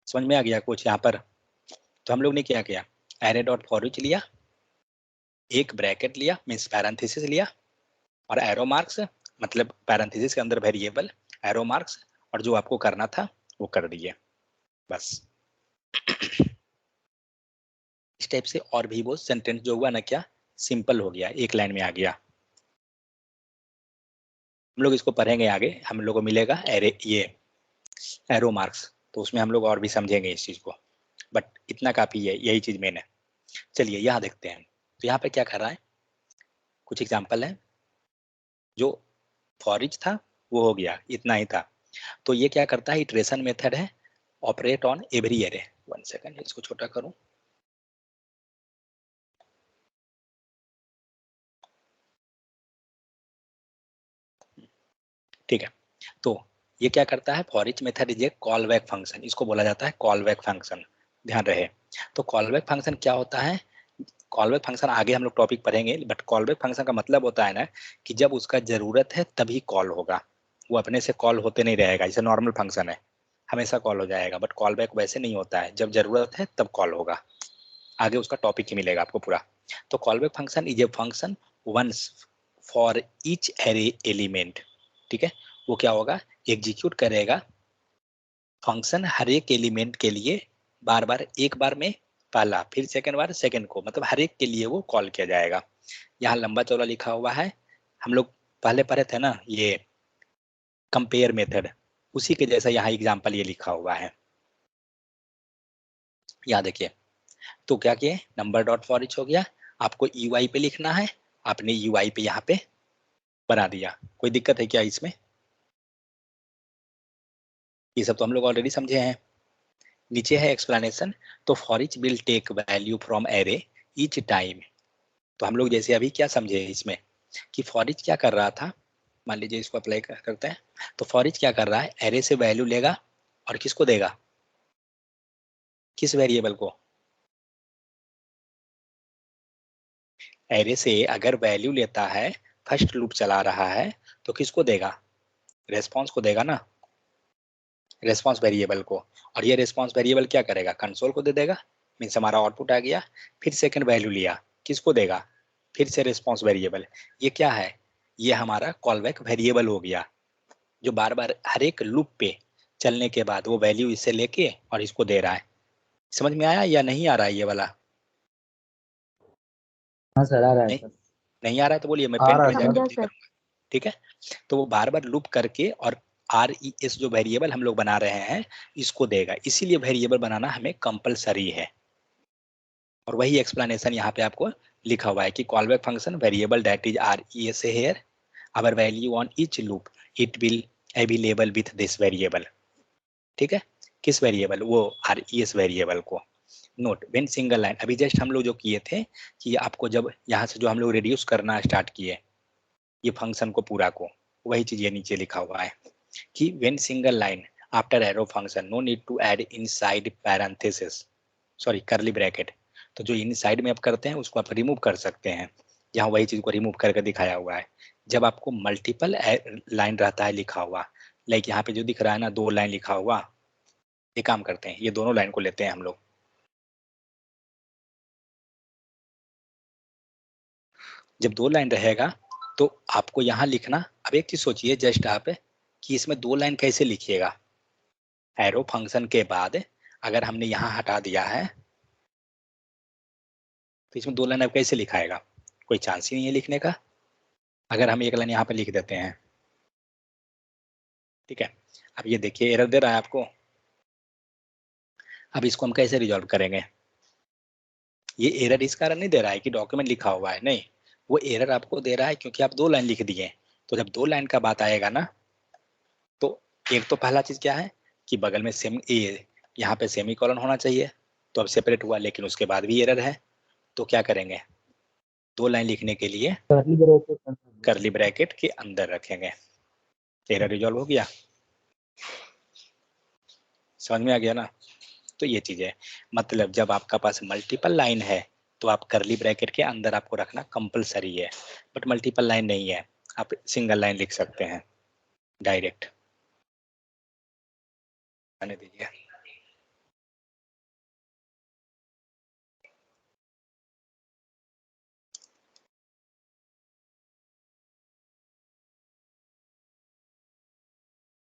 समझ में आ गया कुछ यहाँ पर? तो हम लोग ने क्या किया, एरे डॉट फॉर ईच लिया, एक ब्रैकेट लिया मीन्स पैरेंथेसिस लिया, और एरो मार्क्स मतलब पैरेंथेसिस के अंदर वेरिएबल एरो मार्क्स, और जो आपको करना था वो कर दिए बस। इस टाइप से और भी वो सेंटेंस जो हुआ ना क्या सिंपल हो गया, एक लाइन में आ गया। हम लोग इसको पढ़ेंगे आगे, हम लोग को मिलेगा एरे ये एरो मार्क्स, तो उसमें हम लोग और भी समझेंगे इस चीज को, बट इतना काफी है, यही चीज मेन है। चलिए यहाँ देखते हैं, तो यहाँ पे क्या कर रहा है, कुछ एग्जाम्पल है। जो फॉर था वो हो गया, इतना ही था। तो ये क्या करता है, इटरेशन मेथड है, operate on every array. 1 second, इसको छोटा करूं। ठीक है, तो ये क्या करता है, for each method is a call back function, इसको बोला जाता है कॉल बैक फंक्शन, ध्यान रहे। तो कॉल बैक फंक्शन क्या होता है, कॉल बैक फंक्शन आगे हम लोग टॉपिक पढ़ेंगे, बट कॉल बैक फंक्शन का मतलब होता है ना कि जब उसका जरूरत है तभी कॉल होगा, वो अपने से कॉल होते नहीं रहेगा। जैसे नॉर्मल फंक्शन है हमेशा कॉल हो जाएगा, बट कॉल बैक वैसे नहीं होता है, जब जरूरत है तब कॉल होगा। आगे उसका टॉपिक ही मिलेगा आपको पूरा। तो call back function is a function once for each array element, ठीक है, वो क्या होगा, एग्जीक्यूट करेगा फंक्शन हर एक एलिमेंट के लिए बार बार, एक बार में पहला, फिर सेकंड बार सेकंड को, मतलब हर एक के लिए वो कॉल किया जाएगा। यहाँ लंबा चौड़ा लिखा हुआ है, हम लोग पहले पढ़े थे ना ये कंपेयर मेथड, उसी के जैसा यहाँ एग्जाम्पल ये लिखा हुआ है। यहाँ देखिए, तो क्या किए, नंबर डॉट फॉर ईच हो गया, आपको यूआई पे लिखना है, आपने यूआई पे यहाँ पे बना दिया। कोई दिक्कत है क्या इसमें? ये सब तो हम लोग ऑलरेडी समझे हैं। नीचे है एक्सप्लेनेशन। तो for each will take value from array each time. तो हम लोग जैसे अभी क्या समझे इसमें कि फॉर ईच क्या कर रहा था, मान लीजिए इसको अप्लाई करते हैं। तो फॉर ईच क्या कर रहा है, एरे से वैल्यू लेगा और किसको देगा, किस वेरिएबल को, एरे से अगर वैल्यू लेता है, फर्स्ट लूप चला रहा है, तो किसको देगा, रेस्पॉन्स को देगा ना, रेस्पॉन्स वेरिएबल को। और ये रेस्पॉन्स वेरिएबल क्या करेगा, कंसोल को दे देगा, मीन्स हमारा आउटपुट आ गया। फिर सेकंड वैल्यू लिया, किसको देगा, फिर से रेस्पॉन्स वेरिएबल। ये क्या है, ये हमारा कॉलबैक वेरिएबल हो गया, जो बार बार हर एक लूप पे चलने के बाद वो वैल्यू इससे लेके और इसको दे रहा है। समझ में आया या नहीं आ रहा है ये वाला? हाँ सर, आ रहा है नहीं, सर। नहीं आ रहा है तो बोलिए, मैं आ पेन रहा पे है जाके समझा अप्लाई सर। करूंगा। ठीक है, तो वो बार बार लूप करके और आर ई एस जो वेरिएबल हम लोग बना रहे हैं इसको देगा, इसीलिए वेरिएबल बनाना हमें कंपलसरी है। और वही एक्सप्लेनेशन यहाँ पे आपको लिखा हुआ है कि callback function variable that is R E S here, our value on each loop it will available with this variable. ठीक है, किस वेरिएबल, वो आर ई एस वेरिएबल को। नोट व्हेन सिंगल लाइन, अभी जस्ट हम लोग जो किए थे कि आपको जब यहाँ से जो हम लोग रिड्यूस करना स्टार्ट किए ये फंक्शन को पूरा को, वही चीज ये नीचे लिखा हुआ है कि when single line after arrow function no need to add inside parenthesis, sorry curly bracket. तो जो इनसाइड में आप करते हैं उसको आप रिमूव कर सकते हैं, यहाँ वही चीज को रिमूव करके दिखाया हुआ है। जब आपको मल्टीपल लाइन रहता है लिखा हुआ, लाइक यहाँ पे जो दिख रहा है ना 2 लाइन लिखा हुआ, ये काम करते हैं, ये दोनों लाइन को लेते हैं हम लोग। जब 2 लाइन रहेगा तो आपको यहाँ लिखना, अब एक चीज सोचिए जस्ट आप कि इसमें 2 लाइन कैसे लिखिएगा, एरो फंक्शन के बाद अगर हमने यहाँ हटा दिया है तो इसमें 2 लाइन अब कैसे लिखाएगा, कोई चांस ही नहीं है लिखने का। अगर हम एक लाइन यहाँ पे लिख देते हैं, ठीक है, अब ये देखिए एरर दे रहा है आपको। अब इसको हम कैसे रिजॉल्व करेंगे, ये एरर इस कारण नहीं दे रहा है कि डॉक्यूमेंट लिखा हुआ है, नहीं, वो एरर आपको दे रहा है क्योंकि आप 2 लाइन लिख दिए। तो जब 2 लाइन का बात आएगा ना, तो एक तो पहला चीज क्या है कि बगल में सेम ए, यहाँ पे सेमी कॉलन होना चाहिए, तो अब सेपरेट हुआ, लेकिन उसके बाद भी एरर है। तो क्या करेंगे, 2 लाइन लिखने के लिए कर्ली ब्रैकेट कर्ली ब्रैकेट के अंदर रखेंगे, एरर रिजॉल्व हो गया। समझ में आ गया ना? तो ये चीज है, मतलब जब आपका पास मल्टीपल लाइन है तो आप कर्ली ब्रैकेट के अंदर आपको रखना कंपलसरी है, बट मल्टीपल लाइन नहीं है, आप सिंगल लाइन लिख सकते हैं डायरेक्ट। आने दीजिए।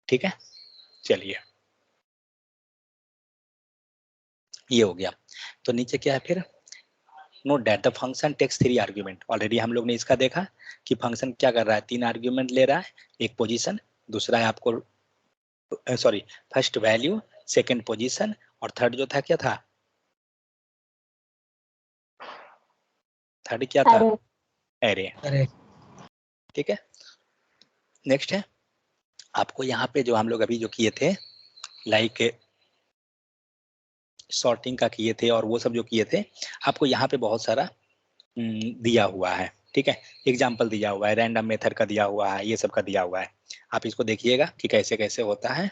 ठीक है, चलिए ये हो गया। तो नीचे क्या है फिर, note that the function takes 3 argument. Already हम लोग ने इसका देखा कि फंक्शन क्या कर रहा है, 3 आर्ग्यूमेंट ले रहा है, एक पोजीशन, दूसरा है आपको sorry first value, second position, और थर्ड जो था क्या था, थर्ड क्या था, अरे एरे। ठीक है, नेक्स्ट है आपको यहाँ पे जो हम लोग अभी जो किए थे लाइक सॉर्टिंग का किए थे और वो सब जो किए थे, आपको यहाँ पे बहुत सारा दिया हुआ है। ठीक है, एग्जाम्पल दिया हुआ है, रैंडम मेथड का दिया हुआ है, ये सब का दिया हुआ है। आप इसको देखिएगा कि कैसे कैसे होता है।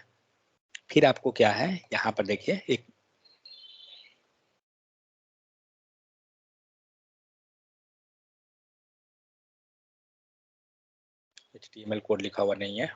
फिर आपको क्या है यहाँ पर देखिए, एक HTML कोड लिखा हुआ नहीं है,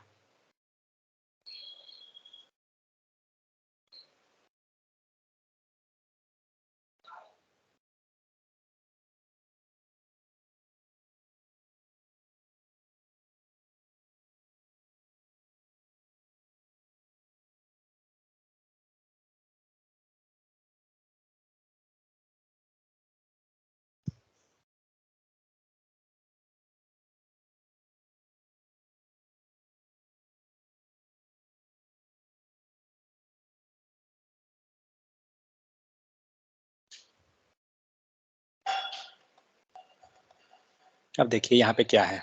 अब देखिए यहाँ पे क्या है,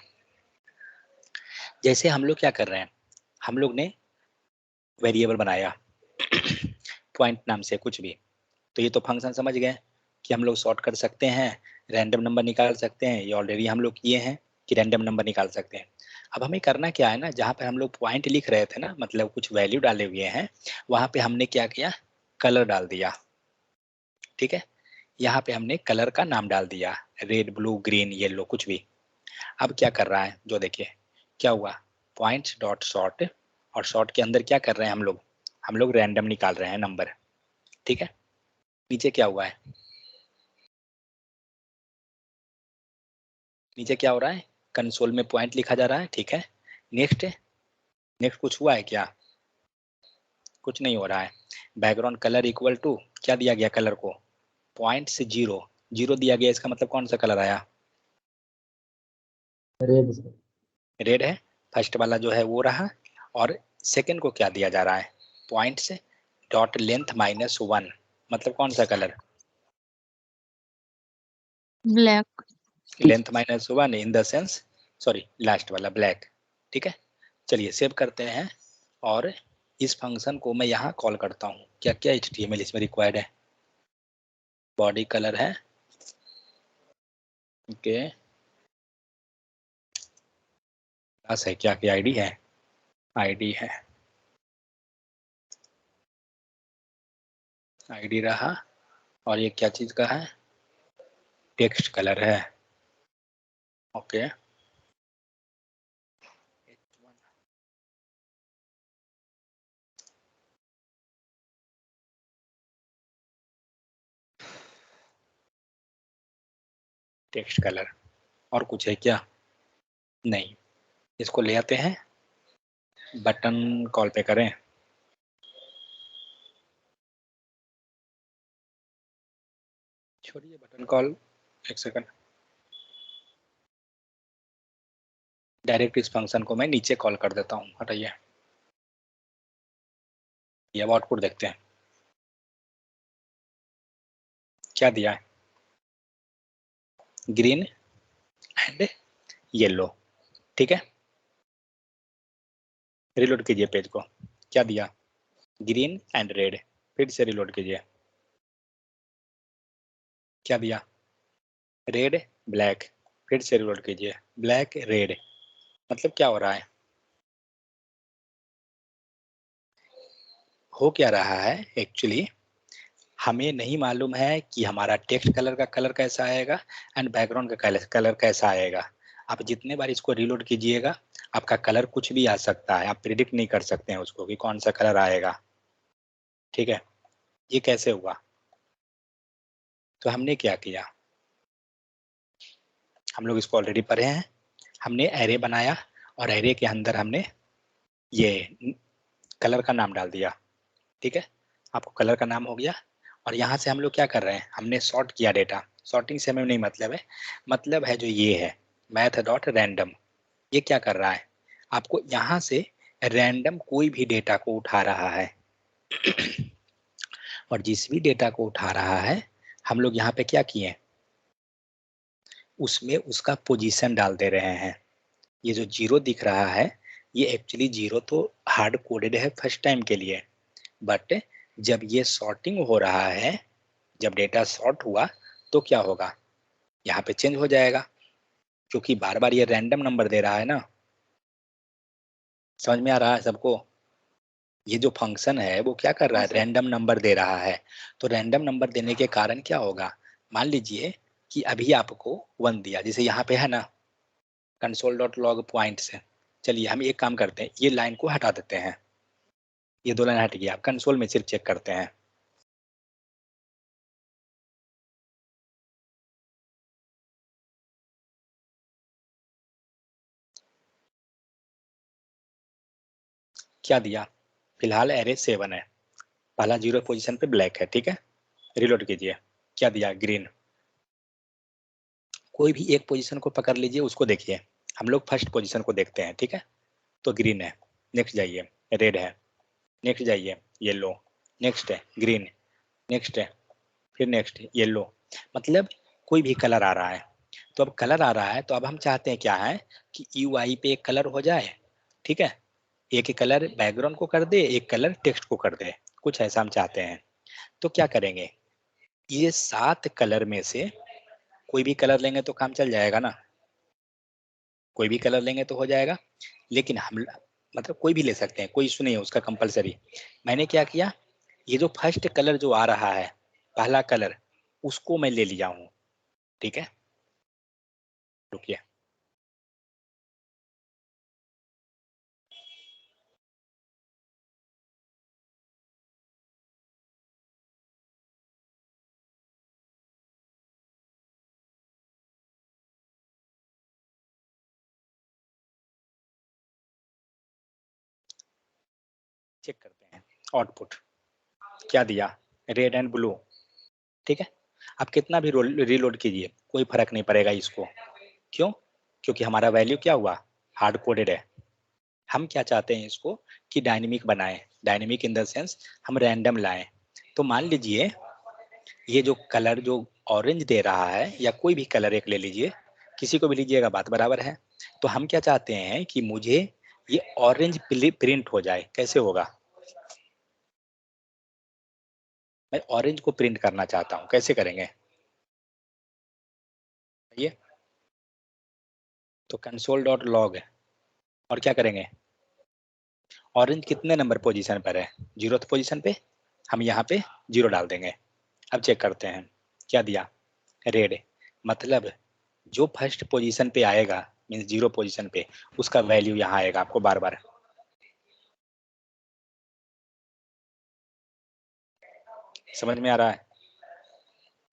जैसे हम लोग क्या कर रहे हैं, हम लोग ने वेरिएबल बनाया पॉइंट नाम से कुछ भी। तो ये तो फंक्शन समझ गए कि हम लोग सॉर्ट कर सकते हैं, रैंडम नंबर निकाल सकते हैं, ये ऑलरेडी हम लोग किए हैं कि रैंडम नंबर निकाल सकते हैं। अब हमें करना क्या है ना, जहाँ पर हम लोग पॉइंट लिख रहे थे ना, मतलब कुछ वैल्यू डाले हुए हैं, वहां पे हमने क्या किया, कलर डाल दिया। ठीक है, यहाँ पे हमने कलर का नाम डाल दिया, रेड, ब्लू, ग्रीन, येलो, कुछ भी। अब क्या कर रहा है, जो देखिए क्या हुआ, पॉइंट्स डॉट शॉर्ट, और शॉर्ट के अंदर क्या कर रहे हैं हम लोग रैंडम निकाल रहे हैं नंबर। ठीक है, नीचे क्या हुआ है, नीचे क्या हो रहा है, कंसोल में पॉइंट लिखा जा रहा है। ठीक है, नेक्स्ट, नेक्स्ट कुछ हुआ है क्या, कुछ नहीं हो रहा है। बैकग्राउंड कलर इक्वल टू क्या दिया गया, कलर को पॉइंट से 0 0 दिया गया, इसका मतलब कौन सा कलर आया, रेड। रेड है, फर्स्ट वाला जो है वो रहा। और सेकंड को क्या दिया जा रहा है, पॉइंट से डॉट लेंथ -1, मतलब कौन सा colour, black. Length -1 in the sense, sorry last वाला ब्लैक। ठीक है, चलिए सेव करते हैं, और इस फंक्शन को मैं यहाँ कॉल करता हूँ। क्या क्या HTML इसमें रिक्वायर्ड है, बॉडी कलर है, ओके, क्लास है क्या, क्या आईडी है, आईडी है, आईडी रहा, और ये क्या चीज का है, टेक्स्ट कलर है, ओके। टेक्स्ट कलर, और कुछ है क्या, नहीं। इसको ले आते हैं, बटन कॉल पे करें, छोड़िए बटन कॉल, एक सेकंड, डायरेक्ट इस फंक्शन को मैं नीचे कॉल कर देता हूँ, हटाइए। ये अब आउटपुट देखते हैं, क्या दिया है, ग्रीन एंड येलो। ठीक है, रिलोड कीजिए पेज को, क्या दिया, ग्रीन एंड रेड, फिर से रिलोड कीजिए, क्या दिया, रेड ब्लैक, फिर से रिलोड कीजिए, ब्लैक रेड, मतलब क्या हो रहा है, हो क्या रहा है, एक्चुअली हमें नहीं मालूम है कि हमारा टेक्स्ट कलर का कलर कैसा आएगा एंड बैकग्राउंड का कलर कैसा आएगा। आप जितने बार इसको रीलोड कीजिएगा, आपका कलर कुछ भी आ सकता है, आप प्रिडिक्ट नहीं कर सकते हैं उसको कि कौन सा कलर आएगा। ठीक है, ये कैसे हुआ, तो हमने क्या किया, हम लोग इसको ऑलरेडी पढ़े हैं, हमने एरे बनाया, और एरे के अंदर हमने ये कलर का नाम डाल दिया। ठीक है, आपको कलर का नाम हो गया, और यहाँ से हम लोग क्या कर रहे हैं, हमने सॉर्ट किया डेटा, सॉर्टिंग से हमें नहीं मतलब है, मतलब है जो ये है मैथ डॉट रैंडम, ये क्या कर रहा है, आपको यहाँ से रैंडम कोई भी डेटा को उठा रहा है, और जिस भी डेटा को उठा रहा है, हम लोग यहाँ पे क्या किए, उसमें उसका पोजीशन डाल दे रहे हैं। ये जो 0 दिख रहा है, ये एक्चुअली 0 तो हार्ड कोडेड है फर्स्ट टाइम के लिए, बट जब ये सॉर्टिंग हो रहा है, जब डेटा सॉर्ट हुआ, तो क्या होगा, यहाँ पे चेंज हो जाएगा, क्योंकि बार बार ये रैंडम नंबर दे रहा है ना। समझ में आ रहा है सबको, ये जो फंक्शन है वो क्या कर रहा है, रैंडम नंबर दे रहा है। तो रैंडम नंबर देने के कारण क्या होगा, मान लीजिए कि अभी आपको 1 दिया, जैसे यहाँ पे है ना कंसोल डॉट लॉग पॉइंट से। चलिए हम एक काम करते हैं, ये लाइन को हटा देते हैं, ये 2 लाइन हट गया, कंसोल में सिर्फ चेक करते हैं, क्या दिया, फिलहाल एरे 7 है, पहला 0 पोजीशन पे ब्लैक है। ठीक है, रिलोड कीजिए, क्या दिया, ग्रीन, कोई भी एक पोजीशन को पकड़ लीजिए, उसको देखिए, हम लोग फर्स्ट पोजीशन को देखते हैं। ठीक है, तो ग्रीन है, नेक्स्ट जाइए, रेड है, नेक्स्ट जाइए, येलो, नेक्स्ट है ग्रीन, नेक्स्ट है, फिर नेक्स्ट येलो, मतलब कोई भी कलर आ रहा है। तो अब कलर आ रहा है, तो अब हम चाहते हैं क्या है कि UI पे एक कलर हो जाए। ठीक है, एक कलर बैकग्राउंड को कर दे, एक कलर टेक्स्ट को कर दे, कुछ ऐसा हम चाहते हैं। तो क्या करेंगे, ये 7 कलर में से कोई भी कलर लेंगे तो काम चल जाएगा ना, कोई भी कलर लेंगे तो हो जाएगा। लेकिन हम मतलब कोई भी ले सकते हैं, कोई इशू नहीं है उसका कंपलसरी। मैंने क्या किया, ये जो फर्स्ट कलर जो आ रहा है, पहला कलर, उसको मैं ले लिया हूँ। ठीक है, रुकिए। चेक करते हैं आउटपुट क्या दिया, रेड एंड ब्लू। ठीक है, आप कितना भी रीलोड कीजिए कोई फर्क नहीं पड़ेगा इसको। क्यों? क्योंकि हमारा वैल्यू क्या हुआ, हार्ड कोडेड है। हम क्या चाहते हैं इसको कि डायनेमिक बनाएं, डायनेमिक इन द सेंस हम रैंडम लाएं। तो मान लीजिए ये जो कलर जो ऑरेंज दे रहा है, या कोई भी कलर एक ले लीजिए, किसी को भी लीजिएगा बात बराबर है। तो हम क्या चाहते हैं कि मुझे ये ऑरेंज प्रिंट हो जाए। कैसे होगा, मैं ऑरेंज को प्रिंट करना चाहता हूं, कैसे करेंगे ये, तो कंसोल डॉट लॉग, और क्या करेंगे, ऑरेंज कितने नंबर पोजीशन पर है, 0th पोजीशन पे, हम यहाँ पे 0 डाल देंगे। अब चेक करते हैं क्या दिया, रेड। मतलब जो फर्स्ट पोजीशन पे आएगा, मीन्स 0 पोजीशन पे, उसका वैल्यू यहाँ आएगा आपको बार बार। समझ में आ रहा है,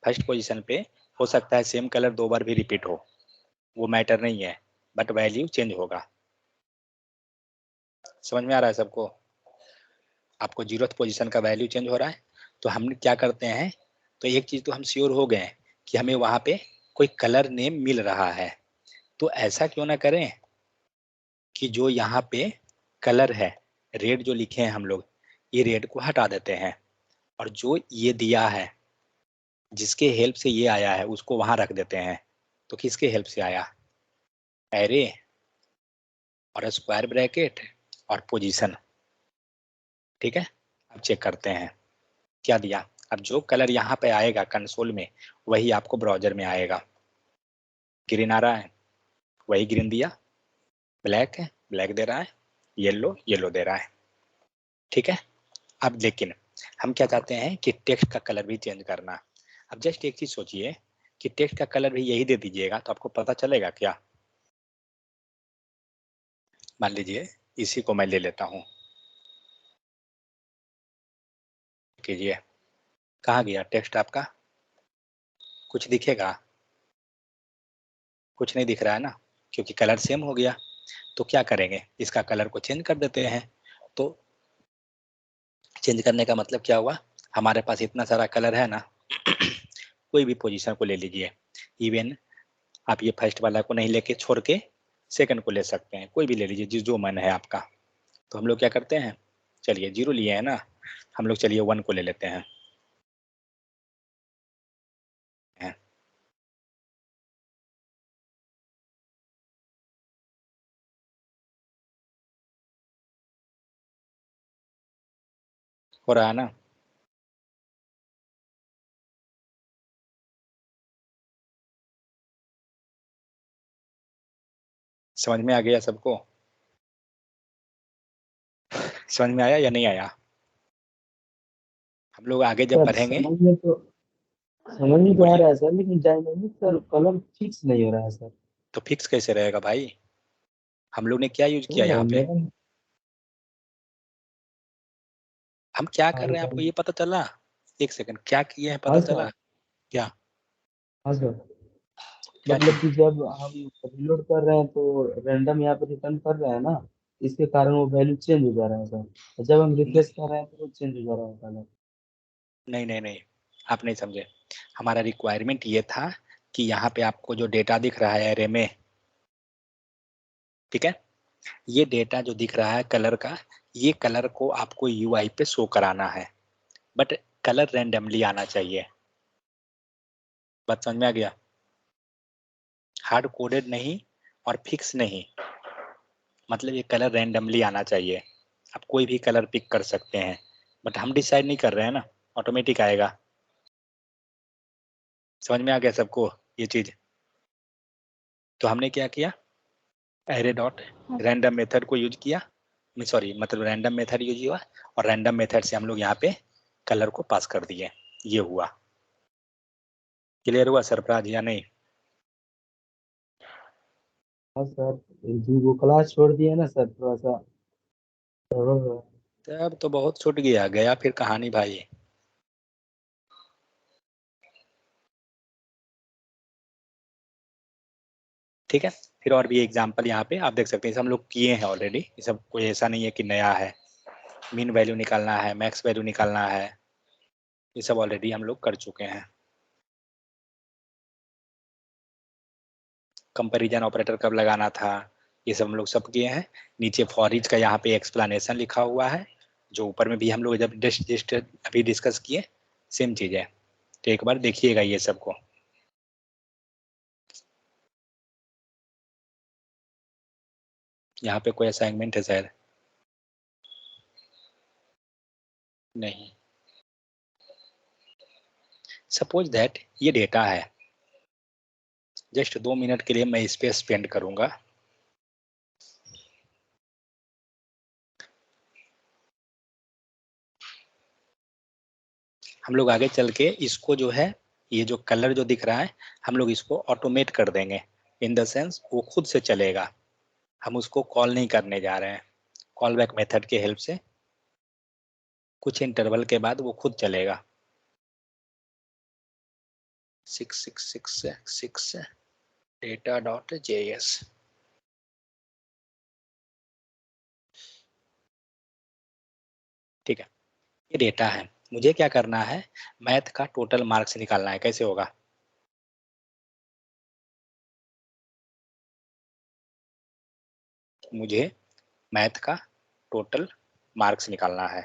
फर्स्ट पोजीशन पे हो सकता है सेम कलर 2 बार भी रिपीट हो, वो मैटर नहीं है, बट वैल्यू चेंज होगा। समझ में आ रहा है सबको, आपको 0th पोजीशन का वैल्यू चेंज हो रहा है। तो हम क्या करते हैं, तो एक चीज तो हम श्योर हो गए कि हमें वहां पे कोई कलर नेम मिल रहा है। तो ऐसा क्यों ना करें कि जो यहाँ पे कलर है, रेड जो लिखे हैं हम लोग, ये रेड को हटा देते हैं, और जो ये दिया है, जिसके हेल्प से ये आया है, उसको वहां रख देते हैं। तो किसके हेल्प से आया, एरे और स्क्वायर ब्रैकेट और पोजीशन। ठीक है, अब चेक करते हैं क्या दिया। अब जो कलर यहाँ पे आएगा कंसोल में, वही आपको ब्राउजर में आएगा। ग्रीन आ रहा है, वही ग्रीन दिया, ब्लैक है, ब्लैक दे रहा है, येलो, येलो दे रहा है। ठीक है, अब लेकिन हम क्या चाहते हैं कि टेक्स्ट का कलर भी चेंज करना। अब जस्ट एक चीज सोचिए कि टेक्स्ट का कलर भी यही दे दीजिएगा, तो आपको पता चलेगा क्या। मान लीजिए इसी को मैं ले लेता हूँ, कीजिए, कहाँ गया टेक्स्ट आपका, कुछ दिखेगा, कुछ नहीं दिख रहा है ना, क्योंकि कलर सेम हो गया। तो क्या करेंगे, इसका कलर को चेंज कर देते हैं। तो चेंज करने का मतलब क्या हुआ, हमारे पास इतना सारा कलर है ना, कोई भी पोजीशन को ले लीजिए, इवन आप ये फर्स्ट वाला को नहीं लेके छोड़ के सेकंड को ले सकते हैं, कोई भी ले लीजिए जिस जो मन है आपका। तो हम लोग क्या करते हैं, चलिए 0 लिए हैं ना, हम लोग चलिए 1 को ले लेते हैं। हो रहा है ना, समझ में आ गया सबको, समझ में आया या नहीं आया। हम लोग आगे जब सर बढ़ेंगे, समझ में तो आ बोलिए, रहा है सर, लेकिन डायनेमिक सर कलर फिक्स नहीं हो रहा है सर। तो फिक्स कैसे रहेगा भाई, हम लोग ने क्या यूज किया तो यहाँ पे, मेरा, हम क्या हाँ कर रहे हैं आपको बताइए। ये पता चला, एक सेकंड, क्या किए हैं हाँ पता चला सर, क्या, हाँ सर, क्या मतलब चीज। कि जब हम रिलोड कर रहे हैं तो रैंडम यहाँ पे रिटर्न कर रहे हैं ना, इसके कारण वो वैल्यू चेंज हो जा रहा है सर, और जब हम रिफ्रेश कर रहे हैं तो वो चेंज हो जा रहा है कलर। नहीं नहीं नहीं, आप नहीं समझे, हमारा रिक्वायरमेंट ये था कि यहाँ पे आपको जो डेटा दिख रहा है एरे में, ठीक है, ये डेटा जो दिख रहा है कलर का, ये कलर को आपको यूआई पे शो कराना है, बट कलर रैंडमली आना चाहिए। बात समझ में आ गया, हार्ड कोडेड नहीं और फिक्स नहीं, मतलब ये कलर रैंडमली आना चाहिए। आप कोई भी कलर पिक कर सकते हैं, बट हम डिसाइड नहीं कर रहे हैं ना, ऑटोमेटिक आएगा। समझ में आ गया सबको ये चीज? तो हमने क्या किया, एरे डॉट रैंडम मेथड को यूज किया, सॉरी मतलब रैंडम मेथड यूज हुआ, और रैंडम मेथड से हम लोग यहाँ पे कलर को पास कर दिए। ये हुआ, क्लियर हुआ सरफराज या नहीं? हाँ सर, जी वो क्लास छोड़ दिया ना सर, थोड़ा सा गड़बड़ हो रहा तब तो बहुत छूट गया, गया फिर कहानी भाई। ठीक है, फिर और भी एग्जांपल यहाँ पे आप देख सकते हैं, हम लोग किए हैं ऑलरेडी, ये सब कोई ऐसा नहीं है कि नया है। मीन वैल्यू निकालना है, मैक्स वैल्यू निकालना है, ये सब ऑलरेडी हम लोग कर चुके हैं। कंपैरिजन ऑपरेटर कब लगाना था, ये सब हम लोग सब किए हैं। नीचे फॉर ईच का यहाँ पे एक्सप्लेनेशन लिखा हुआ है, जो ऊपर में भी हम लोग जब जस्ट अभी डिस्कस किए, सेम चीज है। तो एक बार देखिएगा ये सबको। यहाँ पे कोई असाइनमेंट है शायद? नहीं। सपोज दैट ये डेटा है, जस्ट 2 मिनट के लिए मैं इस पे स्पेंड करूंगा। हम लोग आगे चल के इसको जो है, ये जो कलर जो दिख रहा है, हम लोग इसको ऑटोमेट कर देंगे, इन द सेंस वो खुद से चलेगा, हम उसको कॉल नहीं करने जा रहे हैं। कॉल बैक मेथड के हेल्प से कुछ इंटरवल के बाद वो खुद चलेगा। 6666 data.js। ठीक है, ये डेटा है, मुझे क्या करना है, मैथ का टोटल मार्क्स निकालना है। कैसे होगा? मुझे मैथ का टोटल मार्क्स निकालना है,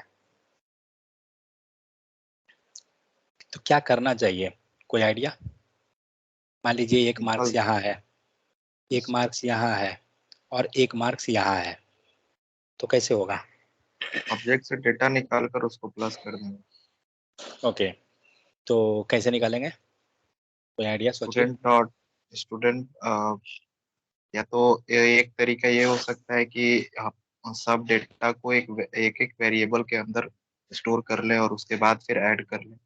तो क्या करना चाहिए, कोई आइडिया? मान लीजिए एक मार्क्स निकाल यहाँ है, एक मार्क्स यहाँ है, और एक मार्क्स यहाँ है, तो कैसे होगा? ऑब्जेक्ट से डेटा निकाल कर उसको प्लस कर देंगे। ओके, तो कैसे निकालेंगे, कोई आइडिया सोचिए। स्टूडेंट डॉट स्टूडेंट, या तो एक तरीका ये हो सकता है कि आप सब डेटा को एक एक वेरिएबल के अंदर स्टोर कर लें और उसके बाद फिर ऐड कर लें।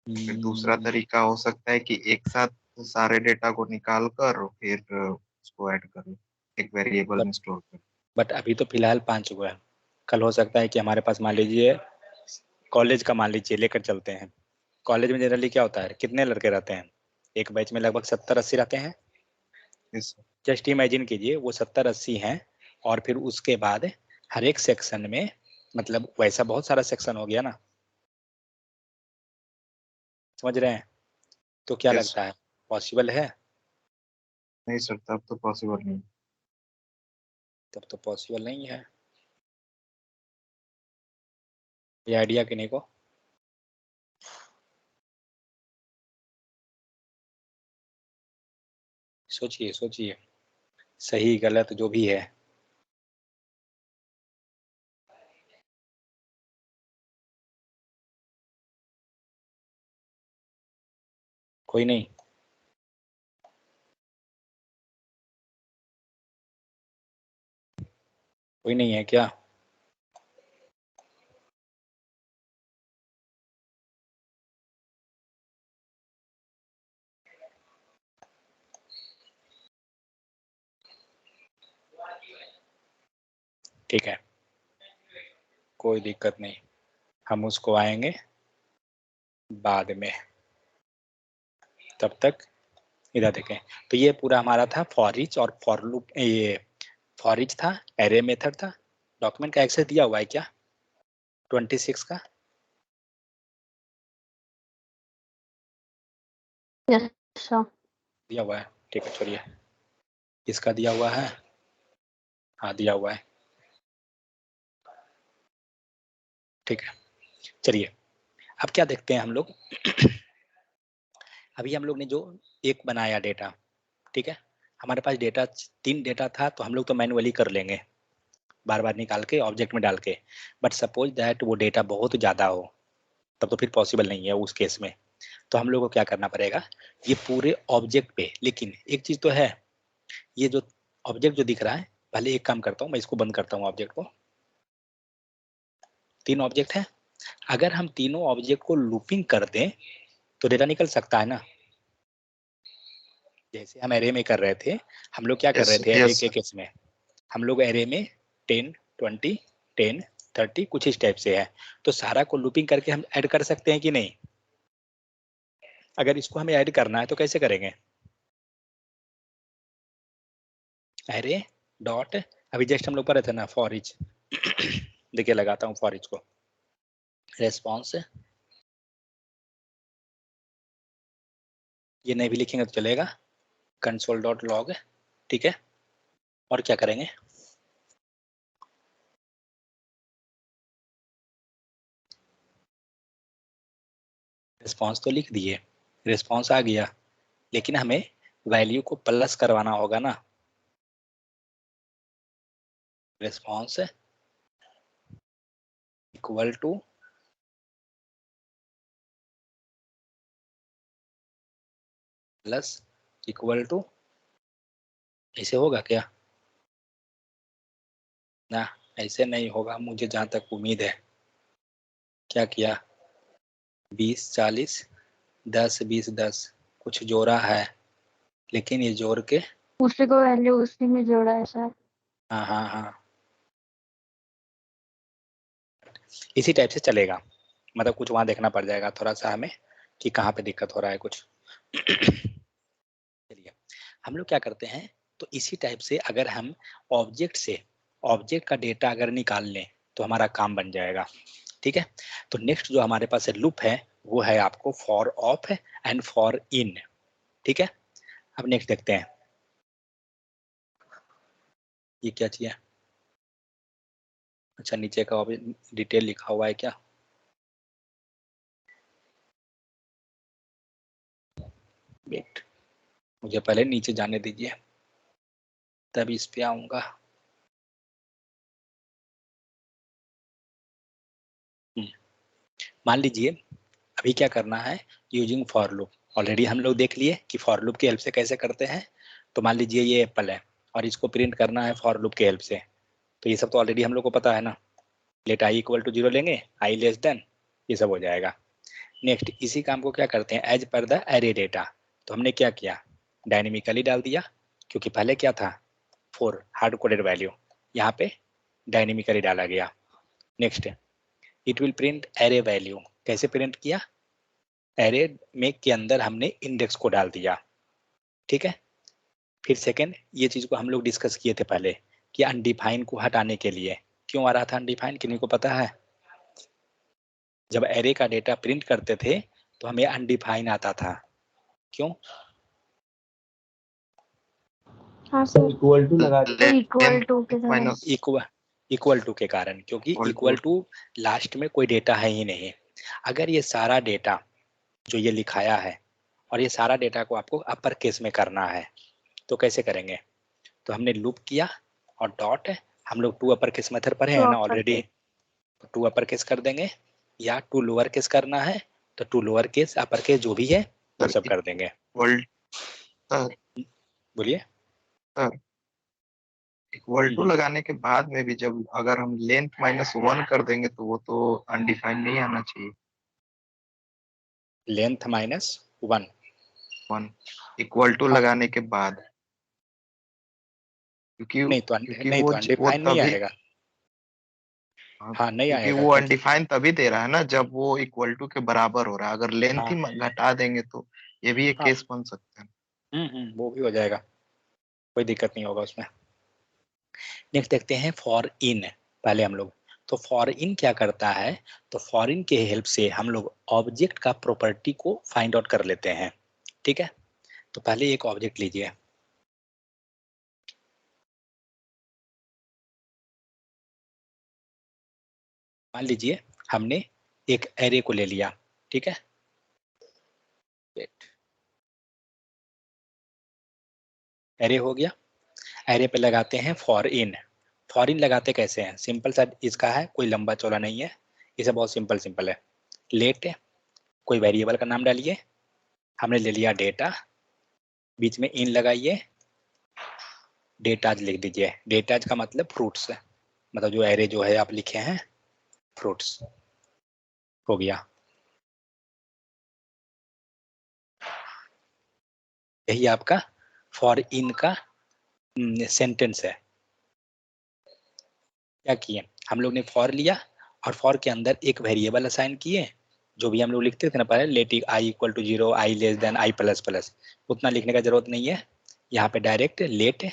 फिर दूसरा तरीका हो सकता है कि एक साथ सारे डेटा को निकाल कर फिर उसको ऐड कर लें, एक वेरिएबल बट में स्टोर कर। बट अभी तो फिलहाल 5 हुआ है, कल हो सकता है कि हमारे पास मान लीजिए कॉलेज का मान लीजिए लेकर चलते हैं। कॉलेज में जनरली क्या होता है, कितने लड़के रहते हैं? एक बैच में लगभग 70-80 रहते हैं। Yes, sir. जस्ट इमेजिन कीजिए वो 70-80 हैं, और फिर उसके बाद हर एक सेक्शन में, मतलब वैसा बहुत सारा सेक्शन हो गया ना, समझ रहे हैं? तो क्या Yes, sir. लगता है, पॉसिबल है? नहीं सर, तब तो पॉसिबल नहीं। तब तो पॉसिबल नहीं है। ये आइडिया किन्हीं को? सोचिए सोचिए, सही गलत जो भी है। कोई नहीं? कोई नहीं है क्या? ठीक है, कोई दिक्कत नहीं, हम उसको आएंगे बाद में। तब तक इधर देखें, तो ये पूरा हमारा था फॉर ईच और फॉर लूप। ये फॉर ईच था, एरे मेथड था। डॉक्यूमेंट का एक्सेस दिया हुआ है क्या 26 का? Yes sir. दिया हुआ है, ठीक है छोड़िए। इसका दिया हुआ है, हाँ दिया हुआ है, ठीक है। चलिए अब क्या देखते हैं हम लोग। अभी हम लोग ने जो एक बनाया डेटा, ठीक है, हमारे पास डेटा 3 डेटा था, तो हम लोग तो मैनुअली कर लेंगे। बार बार निकाल के ऑब्जेक्ट में डाल के। बट सपोज दैट वो डेटा बहुत ज़्यादा हो, तब तो फिर पॉसिबल नहीं है उस केस में। तो हम लोग को क्या करना पड़ेगा, ये पूरे ऑब्जेक्ट पे, लेकिन एक चीज़ तो है, ये जो ऑब्जेक्ट जो दिख रहा है, पहले एक काम करता हूँ, मैं इसको बंद करता हूँ ऑब्जेक्ट को। 3 ऑब्जेक्ट है, अगर हम तीनों ऑब्जेक्ट को लूपिंग कर दें तो डेटा निकल सकता है ना। जैसे हम एरे में कर रहे थे, हम लोग क्या कर रहे थे एरे यस के केस में, हम लोग एरे में 10, 20, 10, 30 कुछ इस टाइप से है, तो सारा को लूपिंग करके हम ऐड कर सकते हैं कि नहीं। अगर इसको हमें ऐड करना है तो कैसे करेंगे, एरे डॉट, अभी जस्ट हम लोग पढ़े थे ना फॉर ईच देखिए लगाता हूँ फॉर ईच को, रेस्पॉन्स, ये नहीं भी लिखेंगे तो चलेगा, कंसोल डॉट लॉग, ठीक है। और क्या करेंगे, रिस्पॉन्स तो लिख दिए, रिस्पॉन्स आ गया, लेकिन हमें वैल्यू को प्लस करवाना होगा ना। Response equal to plus equal to, ऐसे होगा क्या ना, ऐसे नहीं होगा, मुझे जहां तक उम्मीद है। क्या किया, 20, 40, 10, 20, 10 कुछ जोड़ा है, लेकिन ये जोड़ के, उसी को वैल्यू उसी में जोड़ा है सर। हाँ हाँ हाँ, इसी टाइप से चलेगा, मतलब कुछ वहां देखना पड़ जाएगा थोड़ा सा हमें कि कहाँ पे दिक्कत हो रहा है कुछ चलिए हम लोग क्या करते हैं, तो इसी टाइप से अगर हम ऑब्जेक्ट से ऑब्जेक्ट का डेटा अगर निकाल लें तो हमारा काम बन जाएगा, ठीक है। तो नेक्स्ट जो हमारे पास लूप है वो है आपको for of and for in, ठीक है। अब नेक्स्ट देखते हैं, ये क्या चाहिए, अच्छा नीचे का डिटेल लिखा हुआ है क्या, वेट मुझे पहले नीचे जाने दीजिए तब इस पे आऊंगा। मान लीजिए अभी क्या करना है, यूजिंग फॉर लूप, ऑलरेडी हम लोग देख लिए कि फॉर लूप की हेल्प से कैसे करते हैं। तो मान लीजिए ये एप्पल है और इसको प्रिंट करना है फॉर लूप की हेल्प से, तो ये सब तो ऑलरेडी हम लोग को पता है ना। लेट आई इक्वल टू 0 लेंगे, आई लेस देन, ये सब हो जाएगा। नेक्स्ट इसी काम को क्या करते हैं, as per the array data, तो हमने क्या किया, डायनेमिकली डाल दिया, क्योंकि पहले क्या था, फॉर हार्ड कोडेड वैल्यू, यहाँ पे डायनेमिकली डाला गया। Next it will print array value, कैसे प्रिंट किया, एरे में के अंदर हमने इंडेक्स को डाल दिया, ठीक है। फिर सेकंड ये चीज को हम लोग डिस्कस किए थे पहले कि अनडिफाइन को हटाने के लिए, क्यों आ रहा था अनडिफाइन, किन्हीं को पता है, जब एरे का डेटा प्रिंट करते थे तो हमें अनडिफाइन आता था, क्यों, हाँ सर, इक्वल टू लगा के इक्वल टू के कारण। माइनस इक्वल टू के कारण, क्योंकि इक्वल टू लास्ट में कोई डेटा है ही नहीं। अगर ये सारा डेटा जो ये लिखाया है और ये सारा डेटा को आपको अपर केस में करना है तो कैसे करेंगे, तो हमने लूप किया और डॉट, हम लोग टू अपर केस मेथड पढ़े हैं ना ऑलरेडी, तो टू अपर केस कर देंगे, या टू लोअर केस करना है तो to lower case upper case जो भी है वो सब कर देंगे। इक्वल बोलिए, इक्वल टू लगाने के बाद में भी जब अगर हम लेंथ -1 कर देंगे तो वो तो अनडिफाइंड नहीं आना चाहिए। लेंथ -1 1 इक्वल टू हाँ, लगाने के बाद, क्योंकि नहीं तो क्योंकि नहीं वो तो वो अनडिफाइन नहीं तभी, आएगा, हाँ, हाँ नहीं क्योंकि आएगा वो क्योंकि अनडिफाइंड तभी दे रहा है ना जब वो इक्वल टू के बराबर हो रहा है। अगर लेंथ ही हाँ घटा देंगे तो ये भी एक हाँ, केस बन सकता है। वो भी हो जाएगा, कोई दिक्कत नहीं होगा उसमें। नेक्स्ट देखते हैं फॉर इन, पहले हम लोग, तो फॉर इन क्या करता है, तो फॉर इन के हेल्प से हम लोग ऑब्जेक्ट का प्रॉपर्टी को फाइंड आउट कर लेते हैं, ठीक है। तो पहले एक ऑब्जेक्ट लीजिए, मान लीजिए हमने एक एरे को ले लिया, ठीक है, एरे हो गया, एरे पे लगाते हैं फॉर इन, फॉर इन लगाते कैसे हैं? सिंपल सा इसका है, कोई लंबा चौड़ा नहीं है, इसे बहुत सिंपल है। लेट कोई वेरिएबल का नाम डालिए, हमने ले लिया डेटा, बीच में इन लगाइए, डेटाज लिख दीजिए। डेटाज का मतलब फ्रूट्स है, मतलब जो एरे जो है आप लिखे हैं फ्रूट्स, हो गया। यही आपका फॉर इन का सेंटेंस है। क्या किए हम लोग ने? फॉर लिया और फॉर के अंदर एक वेरिएबल असाइन किए, जो भी हम लोग लिखते थे ना पहले, let i equal to 0, i less than i plus plus, उतना लिखने का जरूरत नहीं है। यहाँ पे डायरेक्ट लेट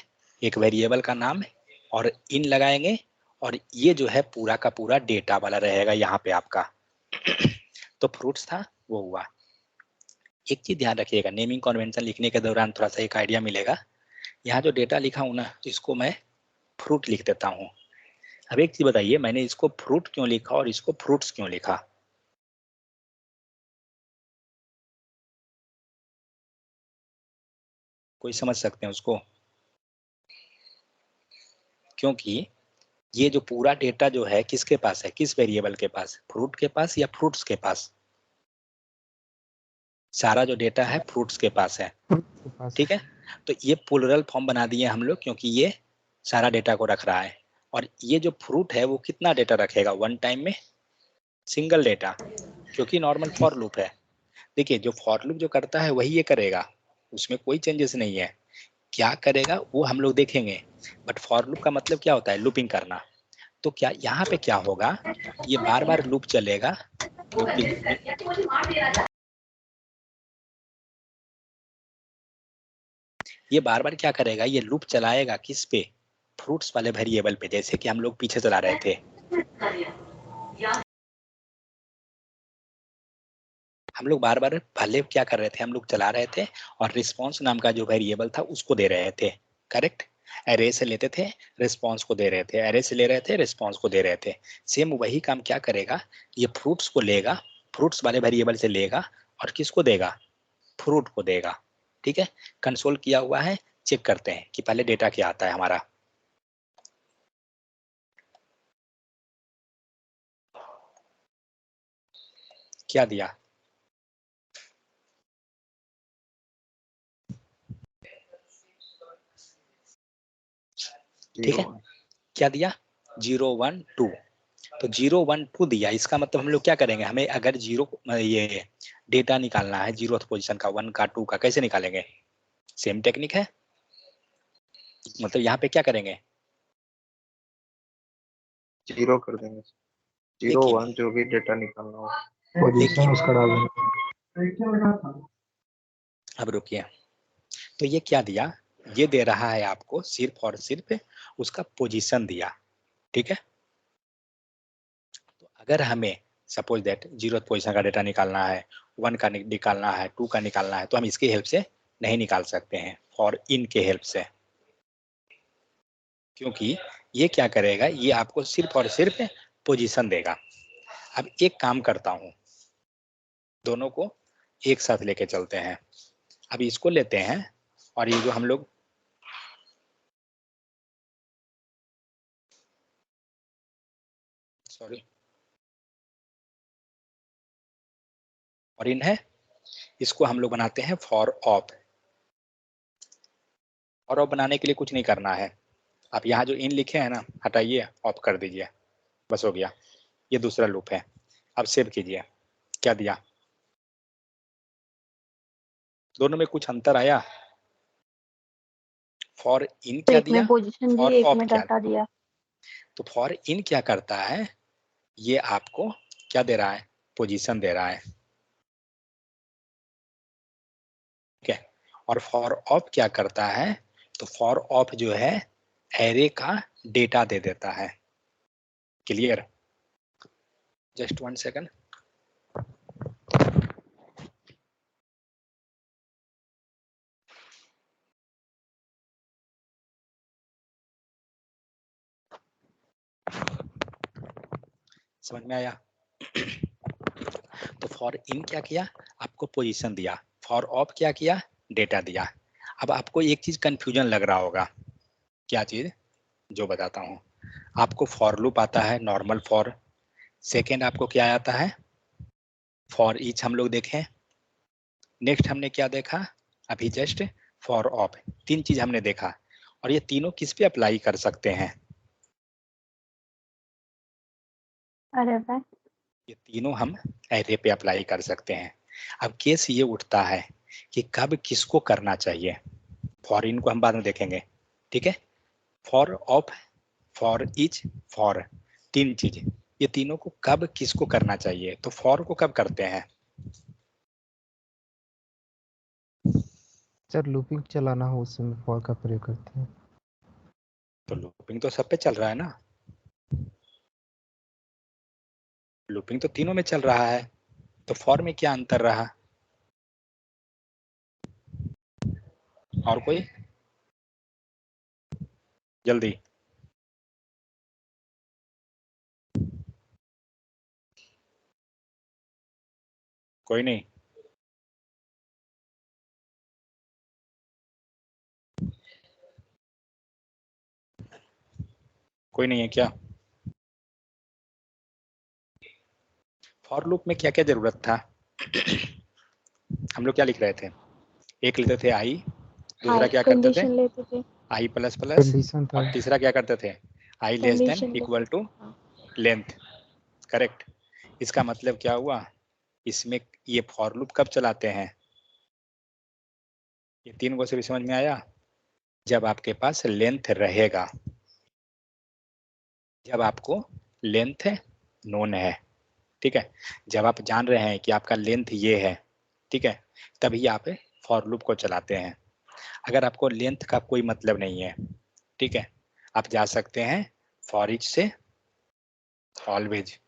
एक वेरिएबल का नाम और इन लगाएंगे, और ये जो है पूरा का पूरा डेटा वाला रहेगा यहाँ पे आपका। तो फ्रूट्स था वो हुआ। एक चीज ध्यान रखिएगा, नेमिंग कन्वेंशन लिखने के दौरान थोड़ा सा एक आइडिया मिलेगा। यहाँ जो डेटा लिखा हूं ना, इसको मैं फ्रूट लिख देता हूँ। अब एक चीज बताइए, मैंने इसको फ्रूट क्यों लिखा और इसको फ्रूट्स क्यों लिखा? कोई समझ सकते हैं उसको? क्योंकि ये जो पूरा डेटा जो है किसके पास है, किस वेरिएबल के पास? फ्रूट के पास या फ्रूट्स के पास? सारा जो डेटा है फ्रूट्स के पास है, ठीक है। तो ये प्लूरल फॉर्म बना दिए हम लोग, क्योंकि ये सारा डेटा को रख रहा है। और ये जो फ्रूट है वो कितना डेटा रखेगा वन टाइम में? सिंगल डेटा, क्योंकि नॉर्मल फॉर लूप है। देखिए जो फॉर लूप जो करता है वही ये करेगा, उसमें कोई चेंजेस नहीं है। क्या करेगा वो हम लोग देखेंगे, बट फॉर लूप का मतलब क्या होता है? लूपिंग करना। तो क्या यहाँ पे क्या होगा, ये बार बार लूप चलेगा, ये बार बार क्या करेगा, ये लूप चलाएगा किस पे? फ्रूट्स वाले वेरिएबल पे, जैसे कि हम लोग पीछे चला रहे थे। हम लोग बार बार पहले क्या कर रहे थे, हम लोग चला रहे थे और रिस्पॉन्स नाम का जो वेरिएबल था उसको दे रहे थे, करेक्ट। एरे से लेते थे, रिस्पॉन्स को दे रहे थे, एरे से ले रहे थे, रिस्पॉन्स को दे रहे थे। सेम वही काम क्या करेगा, ये फ्रूट्स को लेगा, फ्रूट्स वाले वेरिएबल से लेगा और किसको देगा? फ्रूट को देगा, ठीक है। कंसोल किया हुआ है, चेक करते हैं कि पहले डेटा क्या आता है हमारा। क्या दिया? ठीक है, क्या दिया? 0 1 2। तो 0 1 2 दिया, इसका मतलब हम लोग क्या करेंगे, हमें अगर जीरो ये डेटा निकालना है जीरोथ पोजीशन का, 1 का 2 का, कैसे निकालेंगे? सेम टेक्निक है, मतलब यहाँ पे क्या करेंगे? 0 कर देंगे, 0 1 जो भी डेटा निकालना हो पोजीशन उसका डालेंगे। अब रुकिए, तो ये क्या दिया, ये दे रहा है आपको सिर्फ और सिर्फ उसका पोजीशन दिया, ठीक है। तो अगर हमें सपोज दैट 0 पोजीशन का डेटा निकालना है, 1 का निकालना है, 2 का निकालना है, तो हम इसकी हेल्प से नहीं निकाल सकते हैं, फॉर इन के हेल्प से। क्योंकि ये क्या करेगा, ये आपको सिर्फ और सिर्फ पोजीशन देगा। अब एक काम करता हूं, दोनों को एक साथ लेके चलते हैं। अब इसको लेते हैं और ये जो हम लोग सॉरी और इन है, इसको हम लोग बनाते हैं फॉर ऑफ। और ऑफ बनाने के लिए कुछ नहीं करना है, आप यहाँ जो इन लिखे हैं ना, हटाइए, ऑफ कर दीजिए, बस हो गया। ये दूसरा लूप है। अब सेव कीजिए, क्या दिया? दोनों में कुछ अंतर आया? फॉर इन क्या एक दिया, में पोजीशन दी, फॉर एक ऑफ में क्या? डाटा दिया। तो फॉर इन क्या करता है, ये आपको क्या दे रहा है? पोजीशन दे रहा है, ठीक है। और फॉर ऑफ क्या करता है, तो फॉर ऑफ जो है एरे का डेटा दे देता है। क्लियर? Just 1 second. समझ में आया? तो फॉर इन क्या किया, आपको पोजीशन दिया। फॉर ऑफ क्या किया, डेटा दिया। अब आपको एक चीज कंफ्यूजन लग रहा होगा, क्या चीज? जो बताता हूँ। आपको फॉर लूप आता है नॉर्मल फॉर, सेकेंड आपको क्या आता है फॉर ईच हम लोग देखें, नेक्स्ट हमने क्या देखा अभी जस्ट फॉर ऑफ, तीन चीज हमने देखा और ये तीनों किस पे अप्लाई कर सकते हैं, अरे वाह, ये तीनों हम एरे पे अप्लाई कर सकते हैं। अब केस ये उठता है कि कब किसको करना चाहिए, फॉर इन को हम बाद में देखेंगे, ठीक है, for of for each for, तीन चीज, ये तीनों को कब किसको करना चाहिए, तो फॉर को कब करते हैं, सर लूपिंग चलाना हो उस समय फॉर का प्रयोग करते हैं। तो लूपिंग तो सब पे चल रहा है ना, लूपिंग तो तीनों में चल रहा है, तो फॉर में क्या अंतर रहा, और कोई जल्दी, कोई नहीं, कोई नहीं है क्या, फॉर लूप में क्या क्या जरूरत था, हम लोग क्या लिख रहे थे, एक लिखते थे आई, दूसरा क्या करते थे कंडीशन लेते थे, आई प्लस प्लस, कंडीशन था। और तीसरा क्या करते थे I less than condition equal to length, correct. इसका मतलब क्या हुआ, इसमें ये फॉर लूप कब चलाते हैं, ये तीन को से भी समझ में आया, जब आपके पास लेंथ रहेगा, जब आपको लेंथ नोन है, ठीक है, जब आप जान रहे हैं कि आपका लेंथ ये है, ठीक है, तभी आप फॉर लूप को चलाते हैं। अगर आपको लेंथ का कोई मतलब नहीं है, ठीक है, आप जा सकते हैं फॉर ईच से ऑलवेज,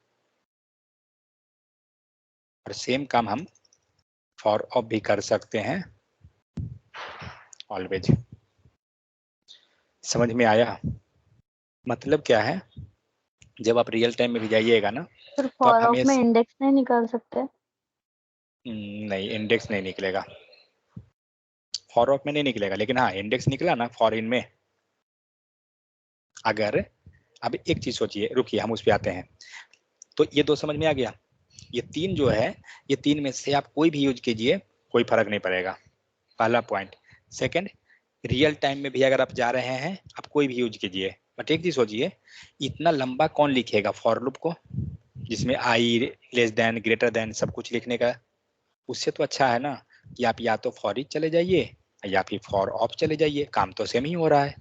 और सेम काम हम फॉर ऑफ भी कर सकते हैं ऑलवेज। समझ में आया, मतलब क्या है, जब आप रियल टाइम में भी जाइएगा ना फिर तो आप फॉर ऑफ में हमें इंडेक्स नहीं निकाल सकते? नहीं इंडेक्स नहीं निकलेगा, फॉर ऑफ में नहीं निकलेगा, लेकिन हाँ इंडेक्स निकला ना फॉर इन में। अगर अब एक चीज सोचिए, रुकिए हम उस पर आते हैं, तो ये दो समझ में आ गया, ये तीन जो है, ये तीन में से आप कोई भी यूज कीजिए कोई फर्क नहीं पड़ेगा, पहला पॉइंट। सेकंड, रियल टाइम में भी अगर आप जा रहे हैं आप कोई भी यूज कीजिए, बट एक चीज सोचिए, इतना लंबा कौन लिखेगा फॉर लूप को, जिसमें आई लेस देन ग्रेटर देन सब कुछ लिखने का, उससे तो अच्छा है ना कि आप या तो फॉर ईच चले जाइए या फिर फॉर ऑफ चले जाइए, काम तो सेम ही हो रहा है।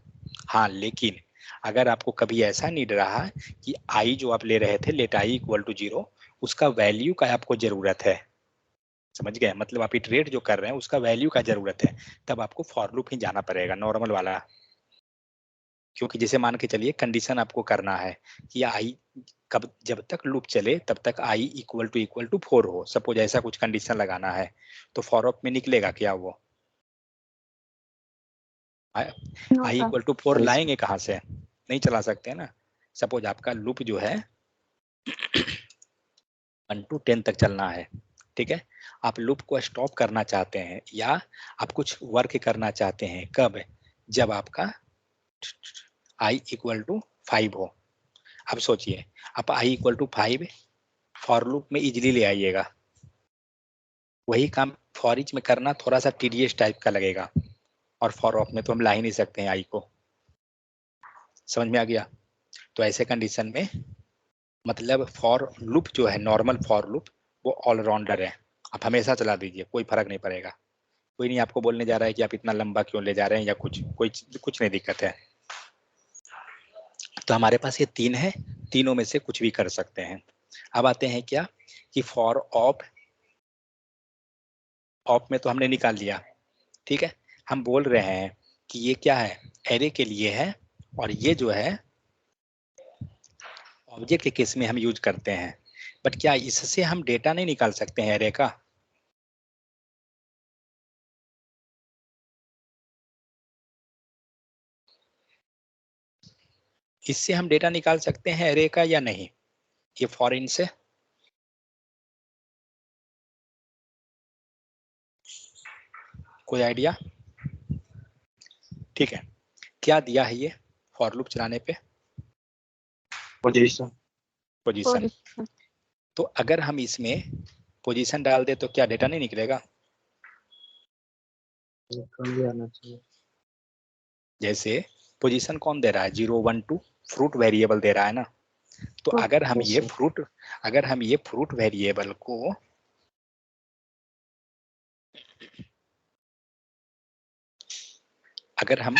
हाँ लेकिन अगर आपको कभी ऐसा नीड रहा कि आई जो आप ले रहे थे लेट आई इक्वल टू 0, उसका वैल्यू का आपको जरूरत है, समझ गए, मतलब आप इटरेट जो कर रहे हैं उसका वैल्यू का जरूरत है, तब आपको फॉर लूप ही जाना पड़ेगा नॉर्मल वाला। क्योंकि जैसे मान के चलिए कंडीशन आपको करना है कि आई कब, जब तक लूप चले तब तक आई इक्वल टू 4 हो, सपोज ऐसा कुछ कंडीशन लगाना है, तो फॉर ऑफ में निकलेगा क्या वो, आई इक्वल टू 4 लाएंगे कहाँ से, नहीं चला सकते हैं ना। सपोज आपका लूप जो है 1 to 10 तक चलना है, ठीक है, आप लूप को स्टॉप करना चाहते हैं या आप कुछ वर्क करना चाहते हैं, कब, जब आपका आई इक्वल टू 5 हो। अब सोचिए आप आई इक्वल टू 5 फॉर लूप में इजिली ले आइएगा, वही काम फॉर ईच में करना थोड़ा सा टीडीएस टाइप का लगेगा, और फॉर ऑफ में तो हम ला ही नहीं सकते हैं आई को, समझ में आ गया। तो ऐसे कंडीशन में मतलब फॉर लूप जो है नॉर्मल फॉर लूप वो ऑलराउंडर है, आप हमेशा चला दीजिए कोई फर्क नहीं पड़ेगा, कोई नहीं आपको बोलने जा रहा है कि आप इतना लंबा क्यों ले जा रहे हैं या कुछ नहीं दिक्कत है। तो हमारे पास ये तीन है, तीनों में से कुछ भी कर सकते हैं। अब आते हैं क्या कि फॉर ऑफ, ऑफ में तो हमने निकाल लिया, ठीक है, हम बोल रहे हैं कि ये क्या है, एरे के लिए है, और ये जो है ऑब्जेक्ट के केस में हम यूज करते हैं, बट क्या इससे हम डेटा नहीं निकाल सकते हैं एरे का, इससे हम डेटा निकाल सकते हैं एरे का या नहीं, ये फॉरेन से, कोई आइडिया, ठीक है, क्या दिया है ये फॉर लूप चलाने पे, पोजीशन। पोजीशन। तो अगर हम इसमें पोजीशन डाल दे तो क्या डेटा नहीं निकलेगा? निकल भी आना चाहिए। जैसे पोजीशन कौन दे रहा है? 0 1 2 फ्रूट वेरिएबल दे रहा है ना। तो अगर हम ये फ्रूट वेरिएबल को अगर हम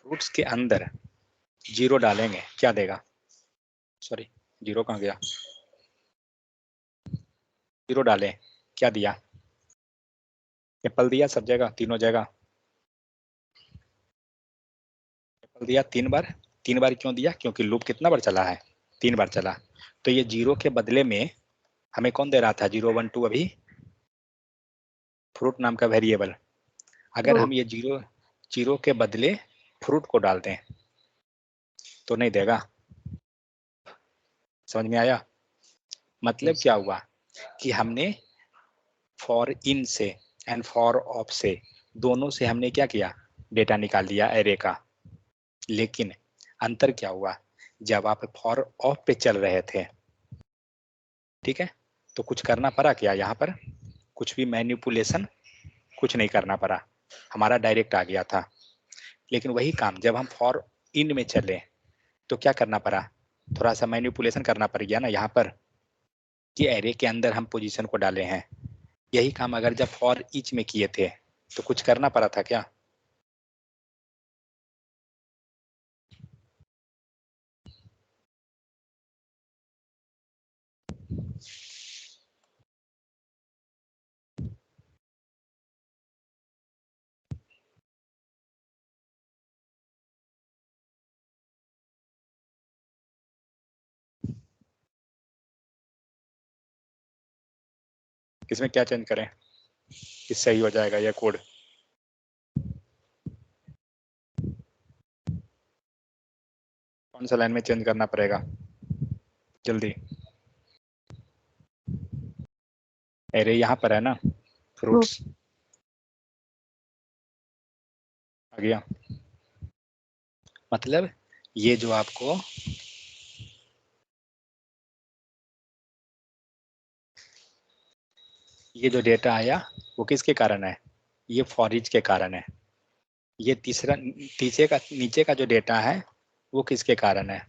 फ्रूट्स के अंदर 0 डालेंगे क्या देगा? सॉरी 0 कहाँ गया? 0 डालें क्या दिया? एप्पल दिया सब जगह, तीनों जगह एप्पल दिया 3 बार। 3 बार क्यों दिया? क्योंकि लूप कितना बार चला है? 3 बार चला। तो ये 0 के बदले में हमें कौन दे रहा था? 0 1 2 अभी फ्रूट नाम का वेरिएबल। अगर हम ये 0 के बदले फ्रूट को डाल दें तो नहीं देगा। समझ में आया? मतलब क्या हुआ कि हमने फॉर इन से एंड फॉर ऑफ से दोनों से हमने क्या किया? डेटा निकाल लिया एरे का। लेकिन अंतर क्या हुआ? जब आप फॉर ऑफ पे चल रहे थे, ठीक है, तो कुछ करना पड़ा क्या? यहाँ पर कुछ भी मैनिपुलेशन कुछ नहीं करना पड़ा, हमारा डायरेक्ट आ गया था। लेकिन वही काम जब हम फॉर इन में चले तो क्या करना पड़ा? थोड़ा सा मैनिपुलेशन करना पड़ गया ना यहाँ पर, कि एरे के अंदर हम पोजीशन को डाले हैं। यही काम अगर जब फॉर ईच में किए थे तो कुछ करना पड़ा था क्या? इसमें क्या चेंज करें कि सही हो जाएगा यह कोड? कौन सा लाइन में चेंज करना पड़ेगा जल्दी? एरे यहाँ पर है ना, फ्रूट्स आ गया। मतलब ये जो आपको ये जो डेटा आया वो किसके कारण है? ये फॉर ईच के कारण है। ये तीसरा नीचे का जो डेटा है वो किसके कारण है?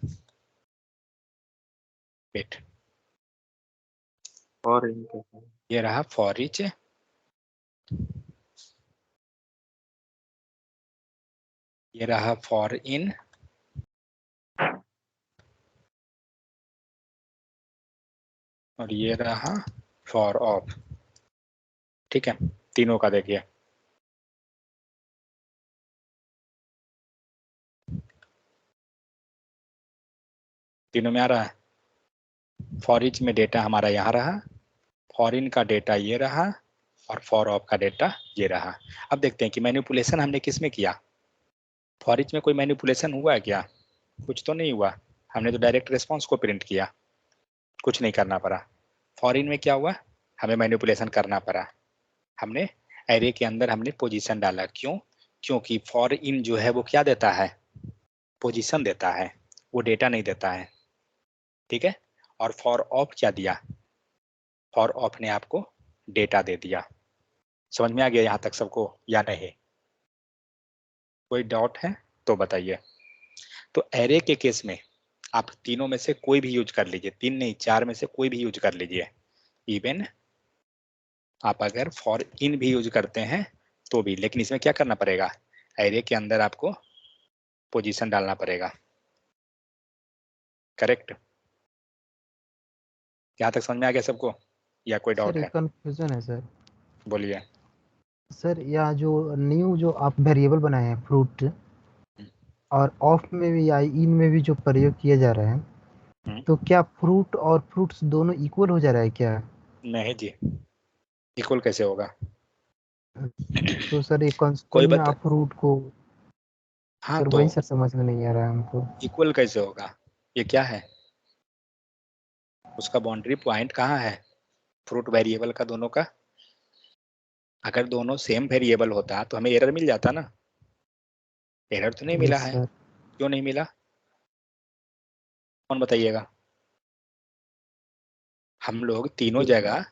वेट, और इनके ये रहा फॉर ईच, ये रहा फॉर इन, और ये रहा फॉर ऑफ। ठीक है, तीनों का देखिए। तीनों में आ रहा है। फॉर ईच में डेटा हमारा यहाँ रहा, फॉर इन का डेटा ये रहा, और फॉर ऑफ का डेटा ये रहा। अब देखते हैं कि मैनिपुलेशन हमने किस में किया। फॉर ईच में कोई मैनिपुलेशन हुआ है क्या? कुछ तो नहीं हुआ, हमने तो डायरेक्ट रिस्पॉन्स को प्रिंट किया, कुछ नहीं करना पड़ा। फॉर इन में क्या हुआ? हमें मैनिपुलेशन करना पड़ा। हमने एरे के अंदर हमने पोजीशन डाला। क्यों? क्योंकि फॉर इन जो है वो क्या देता है? पोजीशन देता है, वो डेटा नहीं देता है। ठीक है, और फॉर ऑफ क्या दिया? फॉर ऑफ ने आपको डेटा दे दिया। समझ में आ गया यहाँ तक सबको या नहीं? कोई डाउट है तो बताइए। तो एरे के केस में आप तीनों में से कोई भी यूज कर लीजिए, 3 नहीं 4 में से कोई भी यूज कर लीजिए। इवन आप अगर फॉर इन भी यूज करते हैं तो भी, लेकिन इसमें क्या करना पड़ेगा? एरे के अंदर आपको पोजीशन डालना पड़ेगा। करेक्ट? यहाँ तक समझ में आ गया सबको या कोई सर डाउट एक है? कंफ्यूजन है सर। बोलिए। सर या जो न्यू जो आप वेरिएबल बनाए हैं फ्रूट, और ऑफ में भी या इन में भी जो प्रयोग किया जा रहा है, तो क्या फ्रूट और फ्रूट्स दोनों इक्वल हो जा रहा है क्या? नहीं जी, इक्वल कैसे होगा? तो सर एक कोई कंस्ट्रक्ट में बता। आप फ्रूट को, हाँ सर तो वही सर समझ में नहीं आ रहा है हमको। इक्वल कैसे होगा? ये क्या है? उसका बाउंड्री पॉइंट कहाँ है फ्रूट वेरिएबल का दोनों का? अगर दोनों सेम वेरिएबल होता तो हमें एरर मिल जाता ना। एरर तो नहीं मिला यस है, सर। क्यों नहीं मिला, कौन बताइएगा। हम लोग तीनों जगह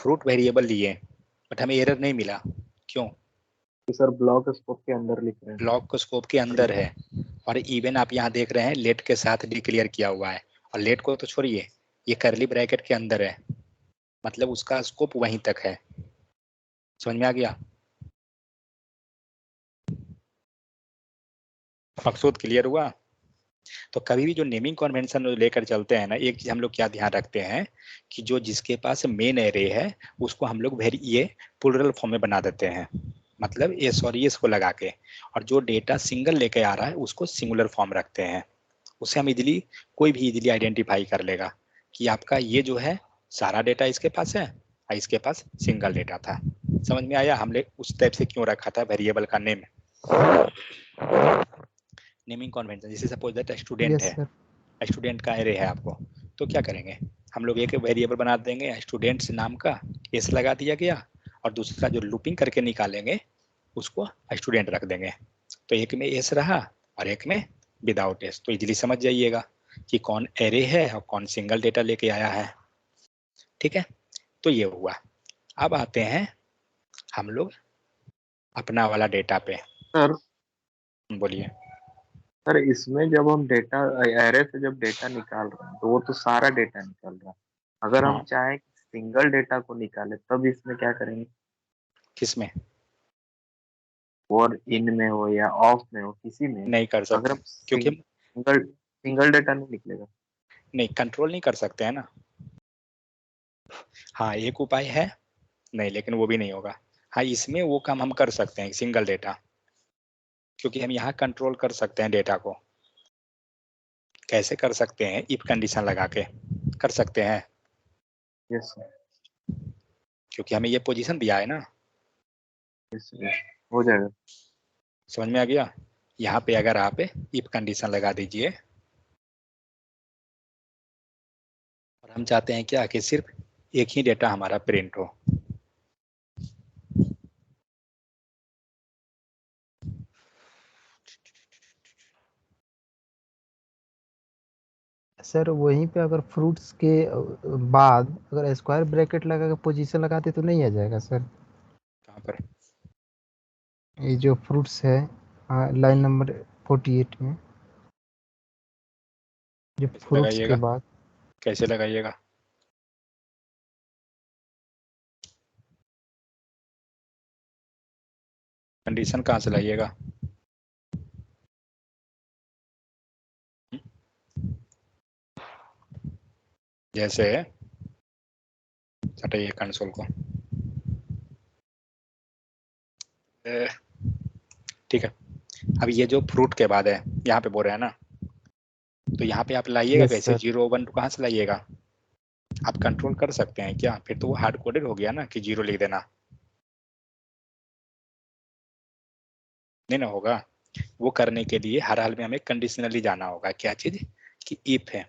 फ्रूट वेरिएबल लिए बट हमें एरर नहीं मिला, क्यों। सर ब्लॉक स्कोप के अंदर लिख रहे हैं। ब्लॉक को स्कोप के अंदर है, और इवन आप यहाँ देख रहे हैं लेट के साथ डिक्लेयर किया हुआ है, और लेट को तो छोड़िए, ये करली ब्रैकेट के अंदर है, मतलब उसका स्कोप वहीं तक है। समझ में आ गया, मकसूद क्लियर हुआ। तो कभी भी जो नेमिंग कन्वेंशन लेकर चलते हैं ना, एक चीज हम लोग क्या ध्यान रखते हैं कि जो जिसके पास मेन एरे है उसको हम लोग ये प्लूरल फॉर्म में बना देते हैं, मतलब एस और एस को लगा के, और जो डेटा सिंगल लेके आ रहा है उसको सिंगुलर फॉर्म रखते हैं। उससे हम इजीली, कोई भी इजीली आइडेंटिफाई कर लेगा कि आपका ये जो है सारा डेटा इसके पास है और इसके पास सिंगल डेटा था। समझ में आया हमने उस टाइप से क्यों रखा था वेरिएबल का नेम, नेमिंग कन्वेंशन। जैसे सपोज दैट स्टूडेंट यस है, सर। स्टूडेंट का एरे है आपको, तो क्या करेंगे हम लोग एक वेरिएबल बना देंगे स्टूडेंट्स नाम का, एस लगा दिया गया, और दूसरा जो लूपिंग करके निकालेंगे उसको स्टूडेंट रख देंगे। तो एक में एस रहा और एक में विदाउट एस, तो इजीली समझ जाइएगा कि कौन एरे है और कौन सिंगल डेटा लेके आया है। ठीक है, तो ये हुआ। अब आते हैं हम लोग अपना वाला डेटा पे। सर बोलिए। सर इसमें जब हम डेटा एरे से जब डेटा निकाल रहे हैं तो वो तो सारा डेटा निकल रहा है, अगर हम हाँ, चाहें कि सिंगल डेटा को निकाले तब इसमें क्या करेंगे। किसमें और इन में हो या ऑफ में हो किसी में, नहीं कर अगर सकते, हम क्योंकि सिंगल सिंगल डेटा नहीं निकलेगा। नहीं कंट्रोल नहीं कर सकते हैं ना। हाँ एक उपाय है, नहीं लेकिन वो भी नहीं होगा। हाँ इसमें वो काम हम कर सकते हैं सिंगल डेटा, क्योंकि हम यहाँ कंट्रोल कर सकते हैं डेटा को। कैसे कर सकते हैं, इफ कंडीशन लगा के कर सकते हैं, यस सर, क्योंकि हमें ये पोजीशन दिया है ना। यस हो जाएगा। समझ में आ गया। यहाँ पे अगर आप इफ कंडीशन लगा दीजिए, और हम चाहते हैं क्या कि सिर्फ एक ही डेटा हमारा प्रिंट हो। सर वहीं पे अगर फ्रूट्स के बाद अगर स्क्वायर ब्रैकेट लगा के पोजीशन लगाते तो नहीं आ जाएगा सर। कहाँ पर, ये जो फ्रूट्स है लाइन नंबर 48 में, जो कैसे फ्रूट्स के लगाइएगा, बाद। कैसे लगाइएगा। कंडीशन कहाँ से लाइएगा, जैसे हटाइए कंसोल को। ठीक है, अब ये जो फ्रूट के बाद है यहाँ पे बोल रहे हैं ना, तो यहाँ पे आप लाइएगा यस कैसे, सर। 0 1 कहाँ से लाइएगा। आप कंट्रोल कर सकते हैं क्या, फिर तो वो हार्ड कोडेड हो गया ना कि 0 लिख देना, नहीं ना होगा। वो करने के लिए हर हाल में हमें कंडीशनली जाना होगा, क्या चीज कि इफ है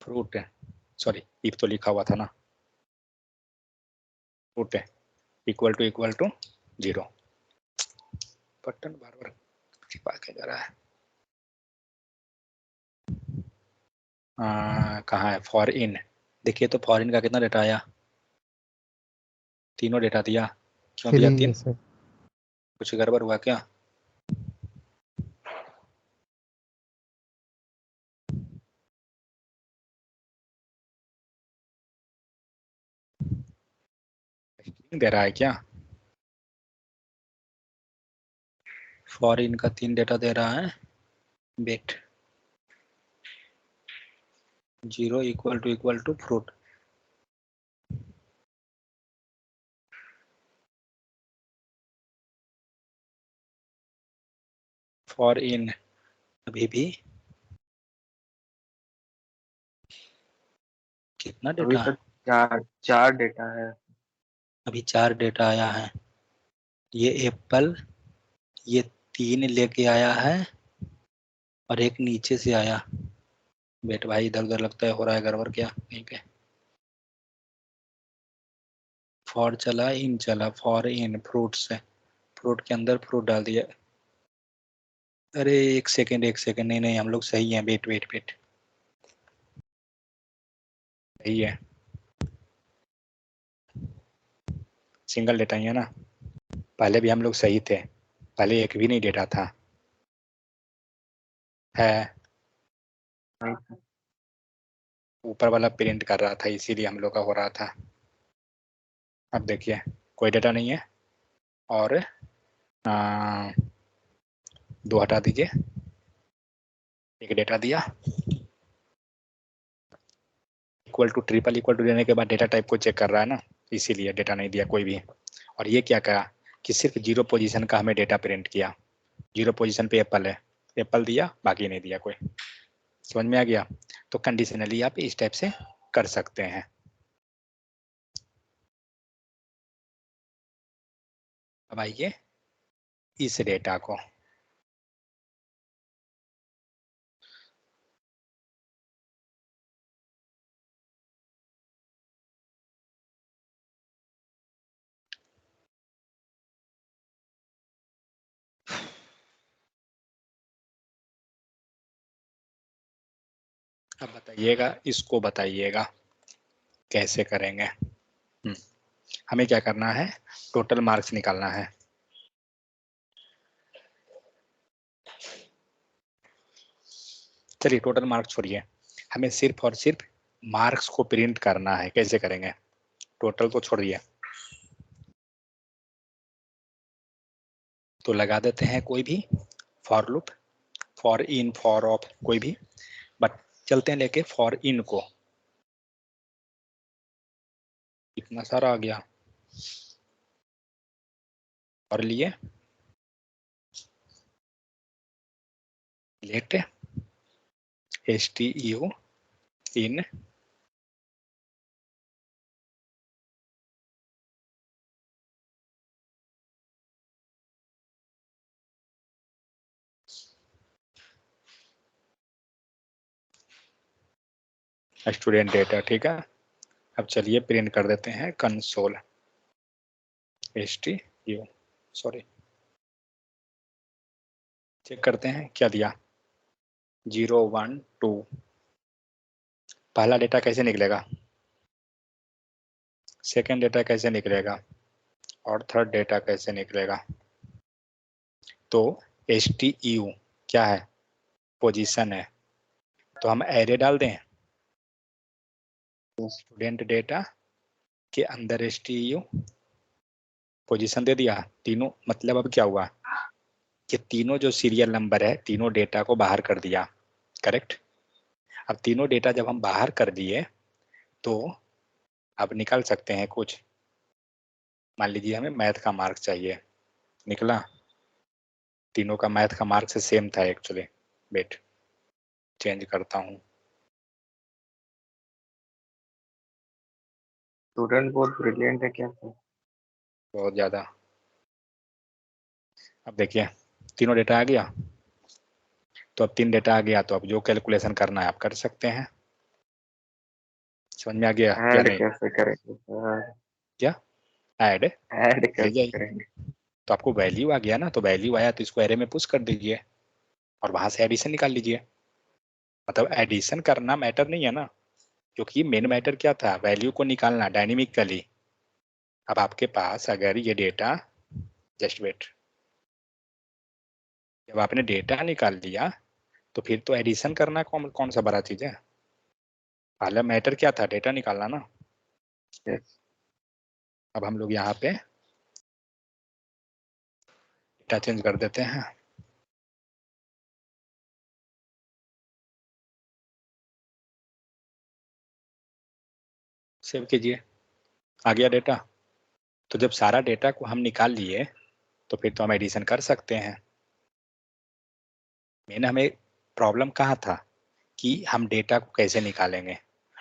फ्रूट है, सॉरी इफ तो लिखा हुआ था ना, फ्रूट है इक्वल टू 0। बटन बार बार चिपका के जा रहा है। कहाँ है फॉर इन, देखिए तो फॉर इन का कितना डेटा आया, तीनों डेटा दिया, क्यों 3 दिया है 3, सर। कुछ गड़बड़ हुआ क्या। स्ट्रिंग दे रहा है क्या, फॉर इन का 3 डेटा दे रहा है, wait 0 equal to fruit. For in अभी भी कितना अभी डेटा, तक चार चार डेटा है। अभी 4 डेटा आया है। ये एप्पल, ये 3 लेके आया है और एक नीचे से आया। वेट भाई इधर उधर लगता है हो रहा है गड़बड़ क्या कहीं पे। फॉर चला इन चला, फॉर इन फ्रूट्स है, फ्रूट के अंदर फ्रूट डाल दिया। अरे एक सेकेंड, नहीं नहीं, हम लोग सही हैं, वेट वेट वेट, सही है, सिंगल डेटा ही है ना। पहले भी हम लोग सही थे, पहले एक भी नहीं डेटा था, है ऊपर वाला प्रिंट कर रहा था, इसीलिए हम लोग का हो रहा था। अब देखिए कोई डेटा नहीं है, और 2 हटा दीजिए, एक डेटा दिया, equal to triple equal to देने के बाद डेटा टाइप को चेक कर रहा है ना, इसीलिए डेटा नहीं दिया कोई भी। और ये क्या कहा कि सिर्फ 0 पोजीशन का हमें डेटा प्रिंट किया, 0 पोजीशन पे एप्पल है, एप्पल दिया, बाकी नहीं दिया कोई। समझ में आ गया? तो कंडीशनली आप इस टाइप से कर सकते हैं। अब आइए इस डेटा को, अब बताइएगा, इसको बताइएगा कैसे करेंगे। हमें क्या करना है, टोटल मार्क्स निकालना है। चलिए टोटल मार्क्स छोड़िए, हमें सिर्फ और सिर्फ मार्क्स को प्रिंट करना है। कैसे करेंगे, टोटल को छोड़िए, तो लगा देते हैं कोई भी for loop, for in, for of, कोई भी, बट चलते हैं लेके फॉर इन को। इतना सारा आ गया, और लिए लेट stु इन स्टूडेंट डेटा। ठीक है, अब चलिए प्रिंट कर देते हैं कंसोल stु, सॉरी, चेक करते हैं क्या दिया, 0 1 2। पहला डेटा कैसे निकलेगा, सेकेंड डेटा कैसे निकलेगा, और थर्ड डेटा कैसे निकलेगा। तो stु क्या है, पोजीशन है, तो हम एरे डाल दें, स्टूडेंट डेटा के अंदर stु पोजीशन दे दिया तीनों। मतलब अब क्या हुआ कि तीनों जो सीरियल नंबर है, तीनों डेटा को बाहर कर दिया, करेक्ट। अब तीनों डेटा जब हम बाहर कर दिए, तो अब निकाल सकते हैं कुछ। मान लीजिए हमें मैथ का मार्क्स चाहिए, निकला, तीनों का मैथ का मार्क्स सेम था एक्चुअली। वेट, चेंज करता हूँ। स्टूडेंट बहुत ब्रिलियंट है क्या? बहुत ज्यादा। अब देखिए तीनों डेटा आ गया, तो अब 3 डेटा आ गया, तो अब जो कैलकुलेशन करना है आप कर सकते हैं। समझ में आ गया क्या ऐड नहीं? कैसे करेंगे सर? क्या ऐड, ऐड ले कैसे जाइए, करेंगे? तो आपको वैल्यू आ गया ना, तो वैल्यू आया तो इसको एरे में पुश कर दीजिए, और वहां से एडिशन निकाल लीजिए। मतलब एडिशन करना मैटर नहीं है ना, क्योंकि मेन मैटर क्या था, वैल्यू को निकालना डायनेमिकली। अब आपके पास अगर ये डेटा, जस्ट वेट, जब आपने डेटा निकाल लिया, तो फिर तो एडिशन करना कौन कौन सा बड़ा चीज है। पहला मैटर क्या था, डेटा निकालना ना। Yes. अब हम लोग यहाँ पे डेटा चेंज कर देते हैं, सेव कीजिए, आ गया डेटा। तो जब सारा डेटा को हम निकाल लिए, तो फिर तो हम एडिशन कर सकते हैं। मेन हमें प्रॉब्लम कहाँ था कि हम डेटा को कैसे निकालेंगे।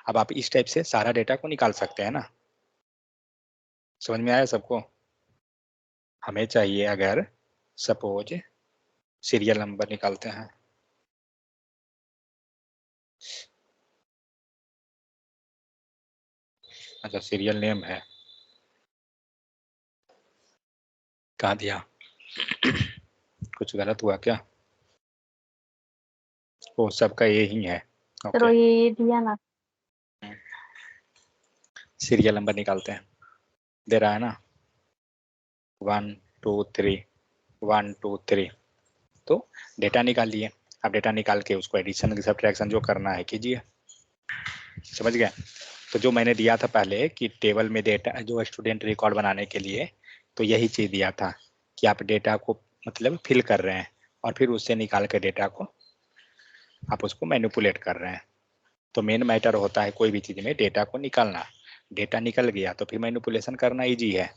अब आप इस टाइप से सारा डेटा को निकाल सकते हैं ना। समझ में आया सबको? हमें चाहिए, अगर सपोज सीरियल नंबर निकालते हैं, अच्छा सीरियल नेम है, कहाँ दिया, कुछ गलत हुआ क्या? वो सबका यही है। चलो ओके, ये दिया ना। सीरियल नंबर निकालते हैं। दे रहा है ना 1 2 3 1 2 3। तो डेटा निकाल लिए। अब डेटा निकाल के उसको एडिशन सब्ट्रैक्शन जो करना है कीजिए। समझ गए? तो जो मैंने दिया था पहले कि टेबल में डेटा जो स्टूडेंट रिकॉर्ड बनाने के लिए, तो यही चीज़ दिया था कि आप डेटा को मतलब फिल कर रहे हैं और फिर उससे निकाल के डेटा को आप उसको मैनिपुलेट कर रहे हैं। तो मेन मैटर होता है कोई भी चीज़ में डेटा को निकालना। डेटा निकल गया तो फिर मैनिपुलेशन करना इजी है।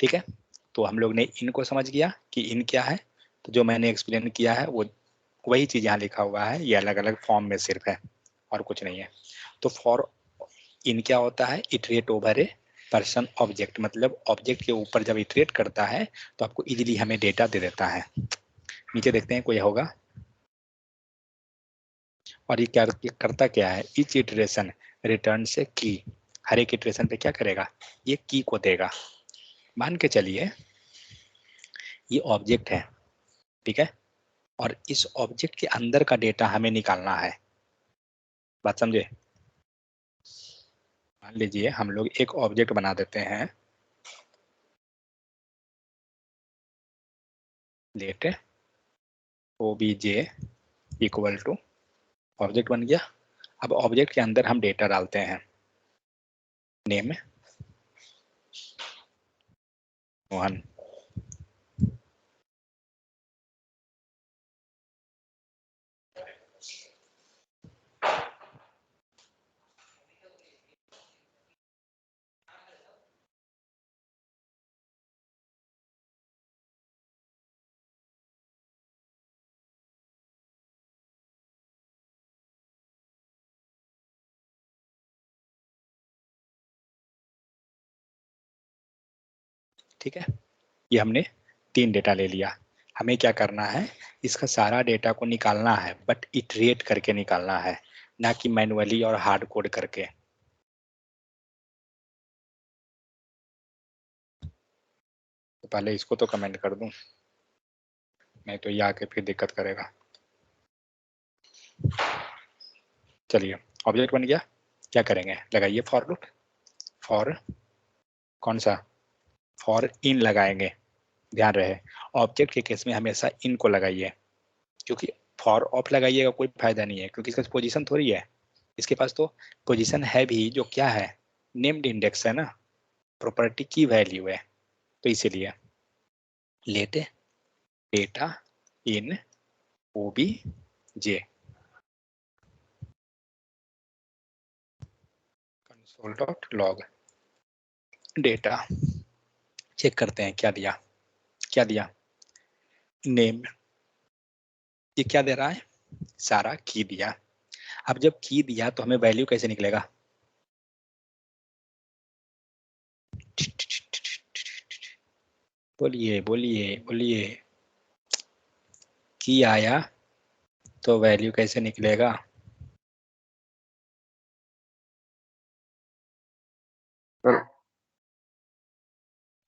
ठीक है, तो हम लोग ने इन को समझ गया कि इन क्या है। तो जो मैंने एक्सप्लेन किया है वो वही चीज़ यहाँ लिखा हुआ है, ये अलग अलग फॉर्म में सिर्फ है और कुछ नहीं है। तो फॉर इन क्या होता है? Iterate over a person object, मतलब ऑब्जेक्ट के ऊपर जब इटरेट करता है तो आपको इजीली हमें डेटा दे देता है। नीचे देखते हैं कोई होगा। और ये क्या करता क्या है? ईच इटरेशन रिटर्न से की। हर एक इटरेशन पे क्या करेगा? ये की को देगा। मान के चलिए ये ऑब्जेक्ट है, ठीक है, और इस ऑब्जेक्ट के अंदर का डेटा हमें निकालना है। बात समझे? मान लीजिए हम लोग एक ऑब्जेक्ट बना देते हैं, let OBJ equal to object बन गया। अब ऑब्जेक्ट के अंदर हम डेटा डालते हैं, नेम मोहन, ठीक है। ये हमने 3 डेटा ले लिया। हमें क्या करना है? इसका सारा डेटा को निकालना है, बट इटरेट करके निकालना है, ना कि मैनुअली और हार्ड कोड करके। तो पहले इसको तो कमेंट कर दूं, नहीं तो ये आके फिर दिक्कत करेगा। चलिए ऑब्जेक्ट बन गया, क्या करेंगे? लगाइए फॉर लूप। फॉर कौन सा? फॉर इन लगाएंगे। ध्यान रहे ऑब्जेक्ट के केस में हमेशा इन को लगाइए, क्योंकि फॉर ऑफ लगाइएगा कोई फायदा नहीं है, क्योंकि इसका पोजीशन थोड़ी है। इसके पास तो पोजीशन है भी, जो क्या है? नेम्ड इंडेक्स है ना, प्रॉपर्टी की वैल्यू है। तो इसीलिए let data in OBJ console dot log data. Check करते हैं क्या दिया। क्या दिया? नेम। ये क्या दे रहा है? सारा की दिया। अब जब की दिया तो हमें वैल्यू कैसे निकलेगा? बोलिए बोलिए बोलिए। की आया तो वैल्यू कैसे निकलेगा? सर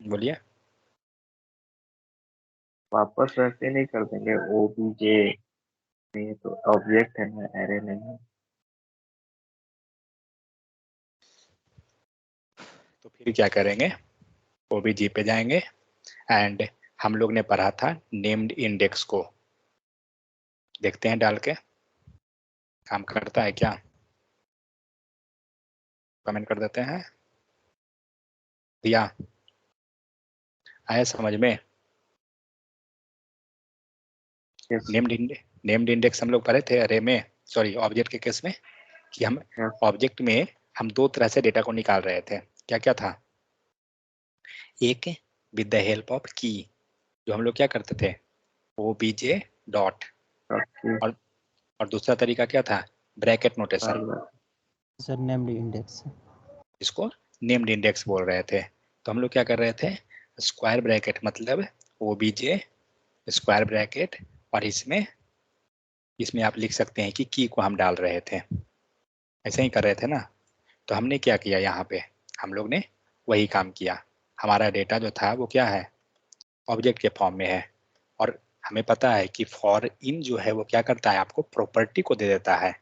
बोलिए। वापस वैसे नहीं कर देंगे? ओबीजे नहीं तो ऑब्जेक्ट है ना, एरे नहीं। तो फिर क्या करेंगे? ओबीजी पे जाएंगे एंड हम लोग ने पढ़ा था नेम्ड इंडेक्स को, देखते हैं डाल के काम करता है क्या। कमेंट कर देते हैं। दिया? आया समझ में? यस नेम्ड इंडेक्स हम लोग पढ़े थे अरे में, सॉरी ऑब्जेक्ट के केस में, कि हम यस ऑब्जेक्ट में हम 2 तरह से डेटा को निकाल रहे थे। क्या क्या था? एक विद द हेल्प ऑफ की, जो हम लोग क्या करते थे? OBJ dot. और और दूसरा तरीका क्या था? Bracket notation. Sir named index. इसको नेम्ड इंडेक्स बोल रहे थे। तो हम लोग क्या कर रहे थे? स्क्वायर ब्रैकेट मतलब ओबीजे स्क्वायर ब्रैकेट, और इसमें इसमें आप लिख सकते हैं कि की को हम डाल रहे थे। ऐसे ही कर रहे थे ना। तो हमने क्या किया यहाँ पे? हम लोग ने वही काम किया। हमारा डेटा जो था वो क्या है? ऑब्जेक्ट के फॉर्म में है, और हमें पता है कि फॉर इन जो है वो क्या करता है, आपको प्रॉपर्टी को दे देता है।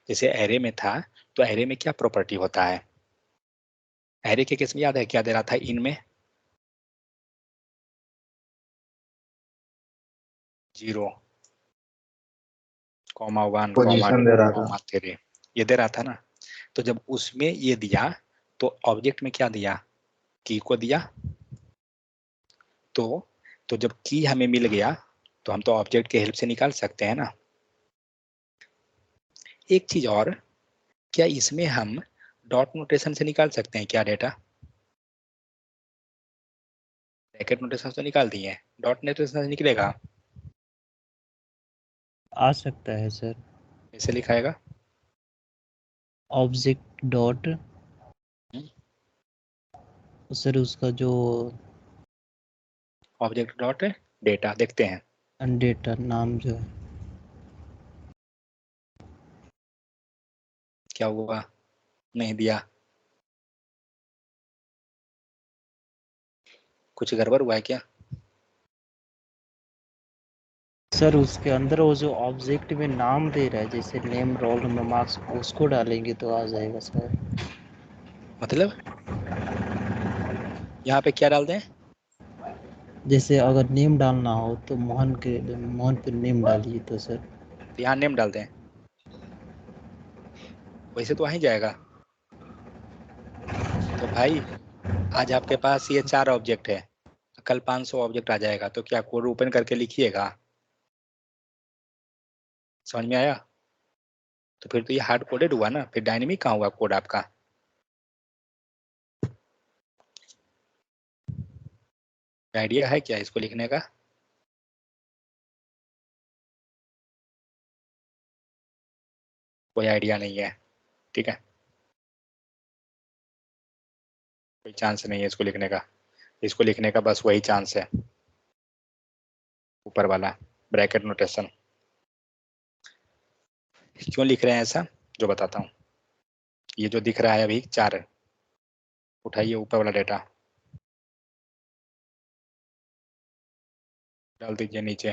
जैसे एरे में था, तो एरे में क्या प्रॉपर्टी होता है, एरे के केस में याद है क्या दे रहा था इन में, 0, 1, पोजीशन दे रहा था। 3, ये दे रहा था ना। तो जब उसमें ये दिया तो ऑब्जेक्ट में क्या दिया, की को दिया। तो जब की हमें मिल गया तो हम तो ऑब्जेक्ट के हेल्प से निकाल सकते हैं ना। एक चीज और, क्या इसमें हम डॉट नोटेशन से निकाल सकते हैं क्या डेटा, ब्रैकेट नोटेशन तो निकाल दिए, डॉट नोटेशन से निकलेगा, आ सकता है सर। कैसे लिखाएगा, ऑब्जेक्ट डॉट, सर उसका जो ऑब्जेक्ट डॉट डेटा, देखते हैं डेटा नाम जो है, क्या हुआ, नहीं दिया, कुछ गड़बड़ हुआ है क्या, सर उसके अंदर वो जो ऑब्जेक्ट में नाम दे रहा है, जैसे नेम, रोल नंबर, मार्क्स, उसको डालेंगे तो आ जाएगा सर। मतलब यहाँ पे क्या डाल दें, जैसे अगर नेम डालना हो तो मोहन पे नेम डालिए तो सर। तो यहाँ नेम डाल दें, वैसे तो वहीं जाएगा। तो भाई आज आपके पास ये 4 ऑब्जेक्ट है, कल 500 ऑब्जेक्ट आ जाएगा, तो क्या कोड ओपन करके लिखिएगा, समझ में आया। तो फिर तो ये हार्ड कोडेड हुआ ना, फिर डायनेमिक कहाँ हुआ कोड आपका। आइडिया है क्या इसको लिखने का, कोई आइडिया नहीं है, ठीक है, कोई चांस नहीं है इसको लिखने का। इसको लिखने का बस वही चांस है, ऊपर वाला ब्रैकेट नोटेशन। क्यों लिख रहे हैं ऐसा, जो बताता हूँ। ये जो दिख रहा है अभी 4, उठाइए ऊपर वाला डेटा, डाल दीजिए नीचे,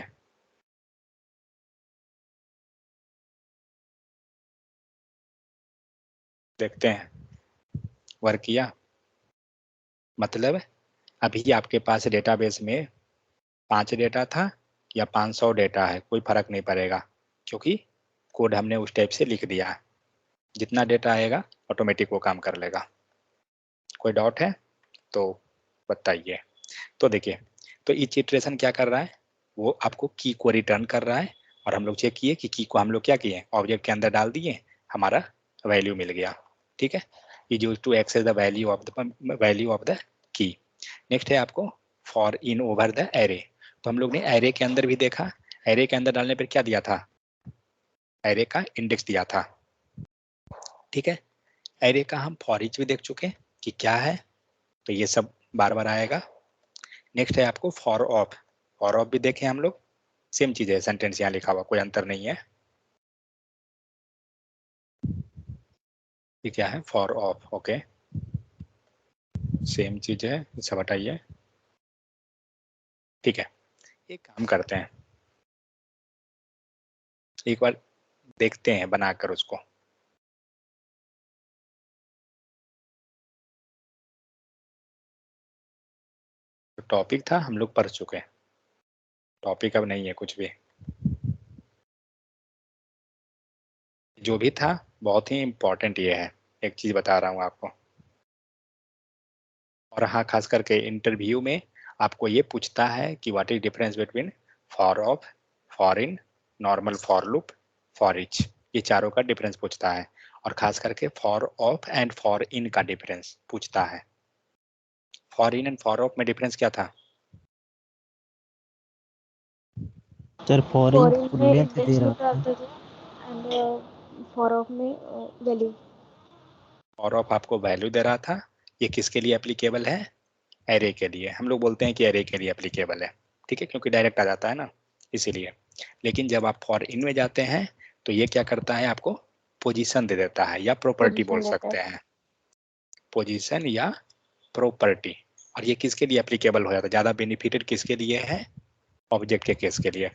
देखते हैं वर्क किया। मतलब अभी आपके पास डेटाबेस में 5 डेटा था या 500 डेटा है, कोई फर्क नहीं पड़ेगा, क्योंकि कोड हमने उस टाइप से लिख दिया है। जितना डेटा आएगा ऑटोमेटिक वो काम कर लेगा। कोई डाउट है तो बताइए। तो देखिए, तो ईच इटरेशन क्या कर रहा है, वो आपको की को रिटर्न कर रहा है, और हम लोग चेक किए कि की को हम लोग क्या किए, ऑब्जेक्ट के अंदर डाल दिए, हमारा वैल्यू मिल गया, ठीक है। ये जो to access the value of the key. Next है आपको for in over the array. तो हम लोग ने एरे के अंदर भी देखा, एरे के अंदर डालने पर क्या दिया था, एरे का इंडेक्स दिया था, ठीक है। एरे का हम फॉर ईच भी देख चुके कि क्या है, तो ये सब बार बार आएगा। नेक्स्ट है आपको फॉर ऑफ, फॉर ऑफ भी देखें हम लोग, सेम चीज है, सेंटेंस यहाँ लिखा हुआ, कोई अंतर नहीं है। ये क्या है, फॉर ऑफ, ओके, सेम चीज है, इसे हटाइए, ठीक है। एक काम करते हैं, एक बार देखते हैं बनाकर उसको। तो टॉपिक था हम लोग पढ़ चुके हैं, टॉपिक अब नहीं है कुछ भी, जो भी था बहुत ही इंपॉर्टेंट ये है, एक चीज बता रहा हूँ आपको। और हाँ, खास करके इंटरव्यू में आपको ये पूछता है कि what is difference between for of, for in, normal for loop, for each, ये चारों का डिफरेंस पूछता है। और खास करके for of and for in का डिफरेंस पूछता है। For in and for of में डिफरेंस क्या था, sir for for in in full में लेंथ दे इंडेक्स रहा में था। डालते थे एंड फॉर ऑफ में वैल्यू। फॉर ऑफ आपको वैल्यू दे रहा था, ये किसके लिए एप्लीकेबल है, एरे के लिए। हम लोग बोलते हैं कि एरे के लिए एप्लीकेबल है, ठीक है, क्योंकि डायरेक्ट आ जाता है ना, इसीलिए। लेकिन जब आप फॉर इन में जाते हैं तो ये क्या करता है, आपको पोजीशन दे देता है, या प्रॉपर्टी बोल पोजीशन देता सकते है। हैं, पोजीशन या प्रॉपर्टी, और ये किसके लिए एप्लीकेबल हो जाता है, ज्यादा बेनिफिटेड किसके लिए है, ऑब्जेक्ट के केस के लिए,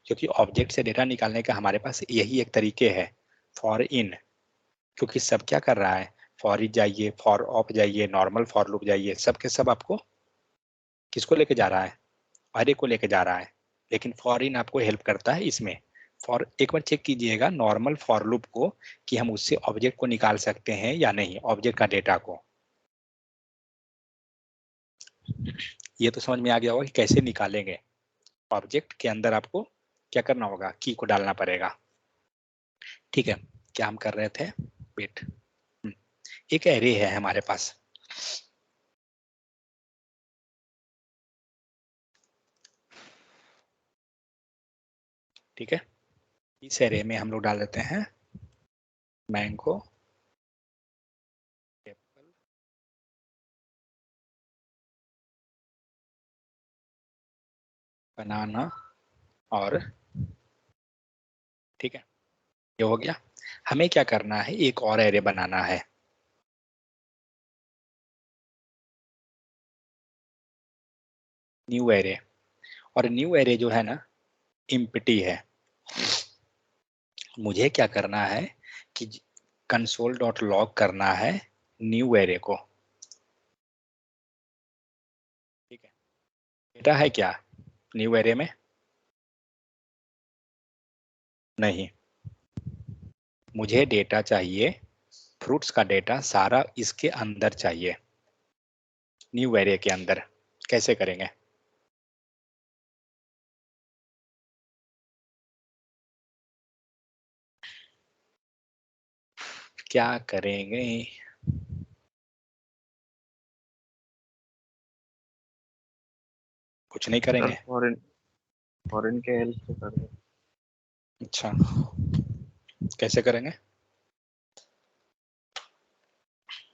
क्योंकि ऑब्जेक्ट से डेटा निकालने का हमारे पास यही एक तरीके है, फॉर इन, क्योंकि सब क्या कर रहा है, फॉर इन जाइए, फॉर ऑफ जाइए, नॉर्मल फॉर लूप जाइए, सब के सब आपको किसको लेके जा रहा है, अरे को लेके जा रहा है, लेकिन फॉर इन आपको हेल्प करता है इसमें। फॉर एक बार चेक कीजिएगा नॉर्मल फॉर लूप को कि हम उससे ऑब्जेक्ट को निकाल सकते हैं या नहीं, ऑब्जेक्ट का डेटा को। ये तो समझ में आ गया होगा कि कैसे निकालेंगे, ऑब्जेक्ट के अंदर आपको क्या करना होगा, की को डालना पड़ेगा। ठीक है, क्या हम कर रहे थे, वेट, एक एरे है हमारे पास, ठीक है, इस एरे में हम लोग डाल देते हैं मैंगो, एप्पल, बनाना और, ठीक है, ये हो गया। हमें क्या करना है, एक और एरे बनाना है, न्यू एरे, और न्यू एरे जो है ना इम्प्टी है। मुझे क्या करना है कि कंसोल डॉट लॉग करना है न्यू एरे को, ठीक है, डेटा है क्या न्यू एरे में, नहीं, मुझे डेटा चाहिए, फ्रूट्स का डेटा सारा इसके अंदर चाहिए, न्यू एरे के अंदर। कैसे करेंगे, क्या करेंगे, कुछ नहीं सर करेंगे। फॉरेन के हेल्प से कर दो। अच्छा, कैसे करेंगे,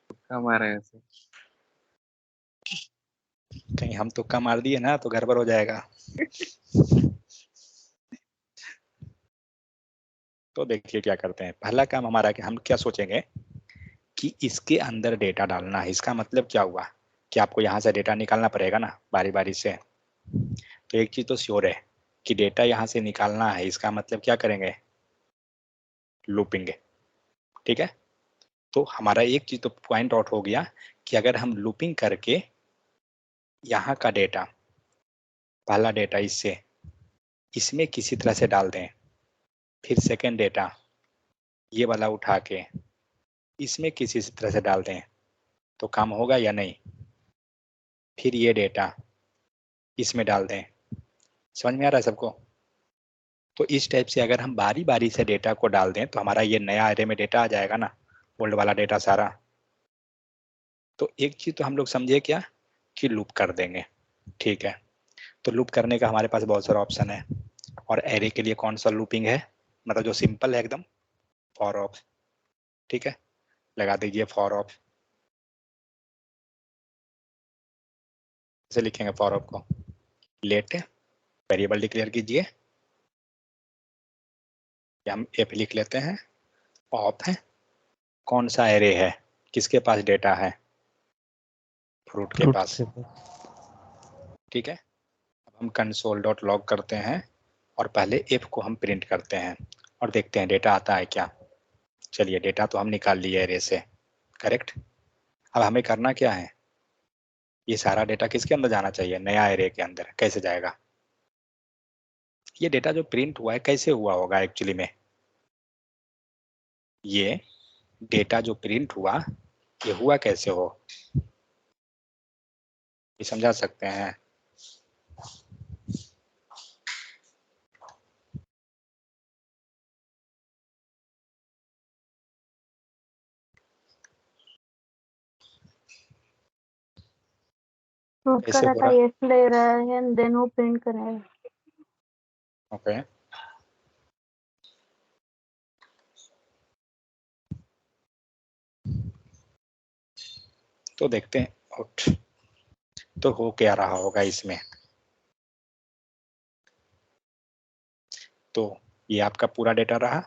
तुक्का मारे ऐसे। कहीं हम तुक्का मार दिए ना तो गड़बड़ हो जाएगा। तो देखिए क्या करते हैं, पहला काम हमारा कि हम क्या सोचेंगे कि इसके अंदर डेटा डालना है। इसका मतलब क्या हुआ कि आपको यहाँ से डेटा निकालना पड़ेगा ना बारी बारी से। तो एक चीज तो श्योर है कि डेटा यहाँ से निकालना है, इसका मतलब क्या करेंगे, लूपिंग, ठीक है। तो हमारा एक चीज तो पॉइंट आउट हो गया कि अगर हम लूपिंग करके यहाँ का डेटा, पहला डेटा इससे इसमें किसी तरह से डाल दें, फिर सेकेंड डेटा ये वाला उठा के इसमें किसी तरह से डाल दें, तो काम होगा या नहीं, फिर ये डेटा इसमें डाल दें, समझ में आ रहा है सबको। तो इस टाइप से अगर हम बारी बारी से डेटा को डाल दें तो हमारा ये नया एरे में डेटा आ जाएगा ना, ओल्ड वाला डेटा सारा। तो एक चीज तो हम लोग समझे क्या कि लूप कर देंगे, ठीक है। तो लूप करने का हमारे पास बहुत सारा ऑप्शन है, और एरे के लिए कौन सा लूपिंग है, मतलब जो सिंपल है एकदम, फॉर ऑफ, ठीक है, लगा दीजिए फॉर ऑफ। कैसे लिखेंगे फॉर ऑफ को, लेट वेरिएबल डिक्लेयर कीजिए, या हम एफ लिख लेते हैं, ऑफ है, कौन सा एरे है, किसके पास डेटा है, फ्रूट के पास, ठीक है। अब हम कंसोल डॉट लॉग करते हैं और पहले एफ को हम प्रिंट करते हैं और देखते हैं डेटा आता है क्या। चलिए डेटा तो हम निकाल लिए एरे से, करेक्ट। अब हमें करना क्या है, ये सारा डेटा किसके अंदर जाना चाहिए, नया एरे के अंदर। कैसे जाएगा, ये डेटा जो प्रिंट हुआ है कैसे हुआ होगा एक्चुअली में, ये डेटा जो प्रिंट हुआ ये हुआ कैसे हो, ये समझा सकते हैं। फ्रूट का कैसे हो डाटा रहा, ये ले रहा है एंड देन वो प्रिंट करेगा। ओके, तो देखते हैं आउट तो हो क्या रहा होगा इसमें। तो ये आपका पूरा डेटा रहा,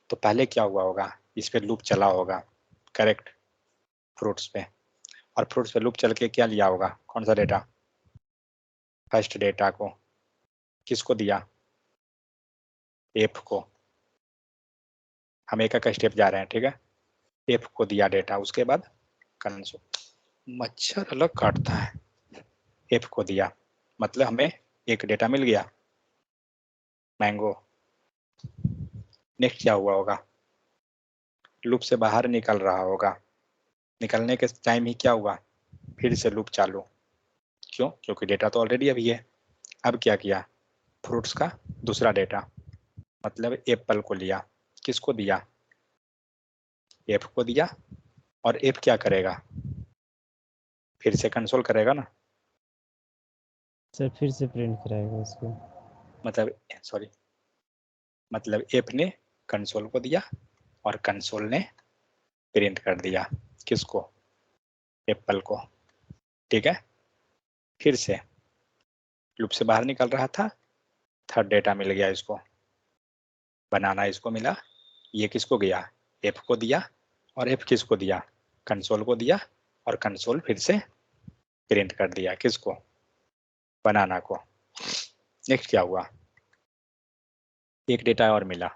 तो पहले क्या हुआ होगा, इस पे लूप चला होगा, करेक्ट, फ्रूट्स पे, और फ्रूट्स पे लूप चल के क्या लिया होगा, कौन सा डेटा, फर्स्ट डेटा को किसको दिया, एफ को। हम एक का स्टेप जा रहे हैं, ठीक है। एफ को दिया डेटा, उसके बाद कंसोल, मच्छर अलग काटता है, एफ को दिया, मतलब हमें एक डेटा मिल गया मैंगो। नेक्स्ट क्या हुआ होगा, लूप से बाहर निकल रहा होगा, निकलने के टाइम ही क्या हुआ, फिर से लूप चालू। क्यों, क्योंकि डेटा तो ऑलरेडी अभी है। अब क्या किया, फ्रूट्स का दूसरा डेटा, मतलब एप्पल को लिया, किसको दिया, एफ को दिया, और एफ क्या करेगा, फिर से कंसोल करेगा ना, सर फिर से प्रिंट कराएगा इसको। मतलब सॉरी, मतलब एफ ने कंसोल को दिया और कंसोल ने प्रिंट कर दिया किसको, एप्पल को, ठीक है। फिर से लूप से बाहर निकल रहा था, थर्ड डेटा मिल गया इसको, बनाना इसको मिला, ये किसको गया, एफ को दिया, और एफ किसको दिया, कंसोल को दिया, और कंसोल फिर से प्रिंट कर दिया किसको, बनाना को। नेक्स्ट क्या हुआ, एक डेटा और मिला,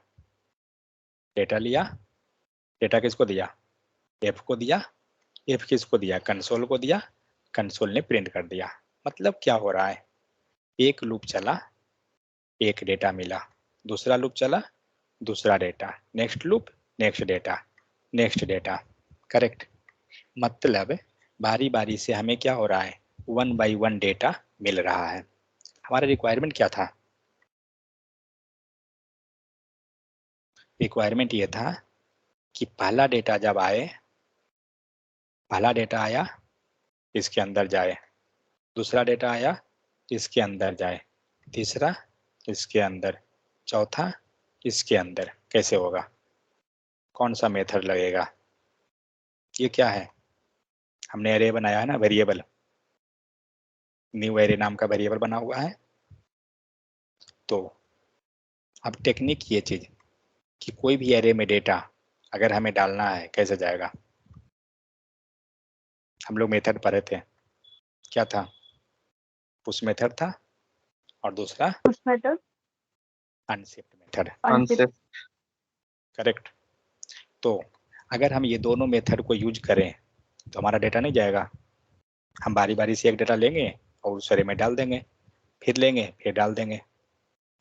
डेटा लिया, डेटा किसको दिया, एफ को दिया, एफ किसको दिया, कंसोल को दिया, कंसोल ने प्रिंट कर दिया। मतलब क्या हो रहा है, एक लूप चला, एक डेटा मिला, दूसरा लूप चला, दूसरा data, next loop, next data, next data, correct. मतलब बारी बारी से हमें क्या हो रहा है, 1 by 1 डेटा मिल रहा है। हमारा रिक्वायरमेंट क्या था, रिक्वायरमेंट ये था कि पहला डेटा जब आए, पहला डेटा आया इसके अंदर जाए, दूसरा डेटा आया इसके अंदर जाए, तीसरा इसके अंदर, चौथा इसके अंदर। कैसे होगा, कौन सा मेथड लगेगा, ये क्या है, हमने एरे बनाया है ना, वेरिएबल, न्यू एरे नाम का वेरिएबल बना हुआ है। तो अब टेक्निक ये चीज कि कोई भी एरे में डेटा अगर हमें डालना है कैसे जाएगा, हम लोग मेथड पढ़े थे, क्या था, पुश मेथड था, और दूसरा push method, unshift method, unshift. Correct. तो अगर हम ये दोनों मेथड को यूज करें तो हमारा डेटा नहीं जाएगा, हम बारी बारी से एक डेटा लेंगे और उस एरे में डाल देंगे, फिर लेंगे फिर डाल देंगे।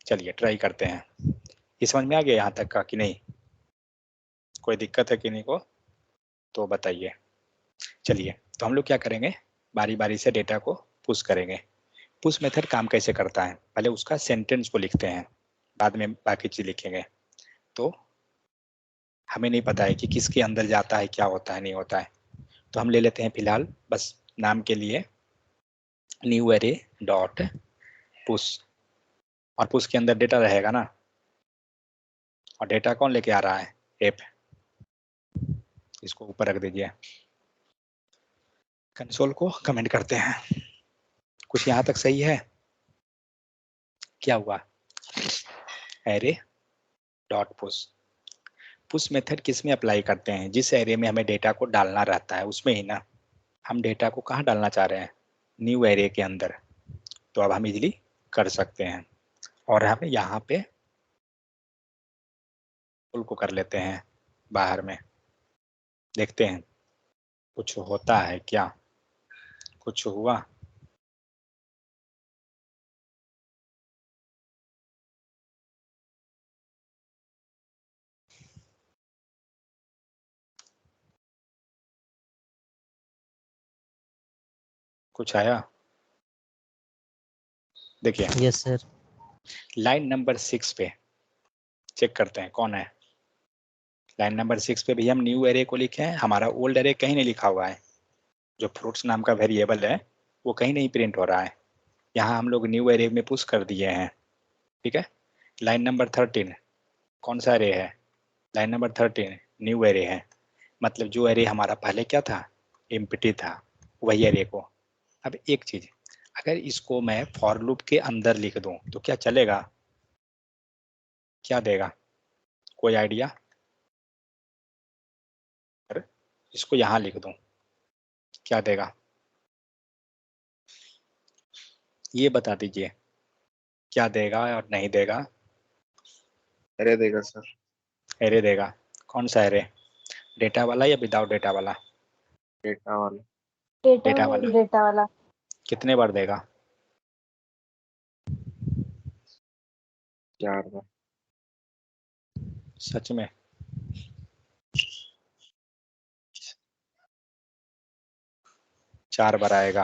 चलिए ट्राई करते हैं, ये समझ में आ गया यहाँ तक का कि नहीं, कोई दिक्कत है कि नहीं को तो बताइए। चलिए तो हम लोग क्या करेंगे, बारी बारी से डेटा को पुश करेंगे। पुश मेथड काम कैसे करता है, पहले उसका सेंटेंस को लिखते हैं, बाद में बाकी चीज लिखेंगे। तो हमें नहीं पता है कि किसके अंदर जाता है, क्या होता है नहीं होता है, तो हम ले लेते हैं फिलहाल बस नाम के लिए न्यू एरे डॉट पुश, और पुश के अंदर डेटा रहेगा ना, और डेटा कौन लेके आ रहा है, एप। इसको ऊपर रख दीजिए, कंसोल को कमेंट करते हैं। कुछ यहाँ तक सही है, क्या हुआ, array dot push, push method किस में अप्लाई करते हैं, जिस एरे में हमें डेटा को डालना रहता है उसमें ही ना। हम डेटा को कहाँ डालना चाह रहे हैं, न्यू एरे के अंदर, तो अब हम इजीली कर सकते हैं। और हम यहाँ पे पुल को कर लेते हैं बाहर में, देखते हैं कुछ होता है क्या, कुछ हुआ, कुछ आया, देखिए यस सर। लाइन नंबर 6 पे चेक करते हैं कौन है। लाइन नंबर 6 पे भी हम न्यू एरे को लिखे हैं, हमारा ओल्ड एरे कहीं नहीं लिखा हुआ है, जो फ्रूट्स नाम का वेरिएबल है वो कहीं नहीं प्रिंट हो रहा है, यहाँ हम लोग न्यू एरे में पुश कर दिए हैं, ठीक है। लाइन नंबर 13 कौन सा एरे है, लाइन नंबर 13 न्यू एरे है, मतलब जो एरे हमारा पहले क्या था, एम्प्टी था, वही एरे को। अब एक चीज, अगर इसको मैं फॉर लूप के अंदर लिख दूं तो क्या चलेगा, क्या देगा, कोई आइडिया, इसको यहाँ लिख दूं क्या देगा ये बता दीजिए, क्या देगा और नहीं देगा। एरे देगा सर। एरे देगा। कौन सा एरे, डेटा वाला या विदाउट डेटा वाला? डेटा वाला। डेटा वाला। डेटा वाला। कितने बार देगा? 4 बार। सच में? चार बार आएगा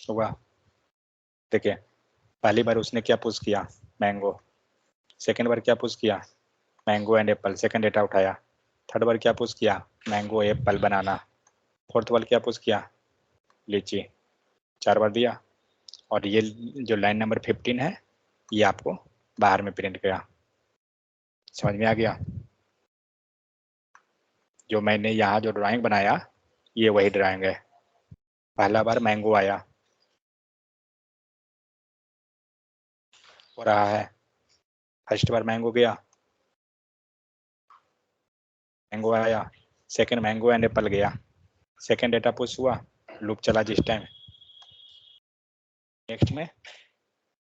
होगा। देखिए पहली बार उसने क्या पुश किया, मैंगो। सेकेंड बार क्या पुश किया, mango and Apple, second data उठाया। थर्ड बार क्या पुश किया, मैंगो एप्पल बनाना। फोर्थ बार क्या पुश किया, लीची। 4 बार दिया। और ये जो लाइन नंबर 15 है ये आपको बाहर में प्रिंट किया। समझ में आ गया? जो मैंने यहाँ जो ड्राइंग बनाया ये वही ड्राइंग है। पहला बार मैंगो आया हो रहा है, फर्स्ट बार मैंगो गया, मैंगो आया। सेकंड मैंगो एंड एप्पल गया, सेकंड डेटा पुश हुआ, लूप चला जिस टाइम। नेक्स्ट में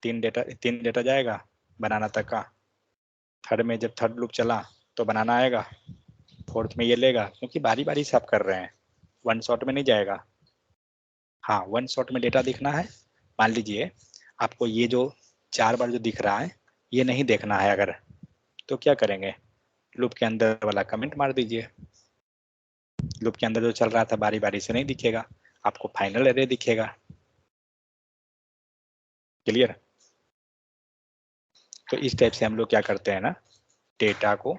तीन डेटा जाएगा बनाना तक का। थर्ड में जब थर्ड लूप चला तो बनाना आएगा। फोर्थ में ये लेगा, क्योंकि बारी बारी से आप कर रहे हैं, वन शॉट में नहीं जाएगा। हाँ वन शॉट में डेटा दिखना है। मान लीजिए आपको ये जो 4 बार जो दिख रहा है ये नहीं देखना है अगर, तो क्या करेंगे, लूप के अंदर वाला कमेंट मार दीजिए। लूप के अंदर जो चल रहा था बारी बारी से नहीं दिखेगा, आपको फाइनल एरे दिखेगा। क्लियर? तो इस टाइप से हम लोग क्या करते हैं ना, डेटा को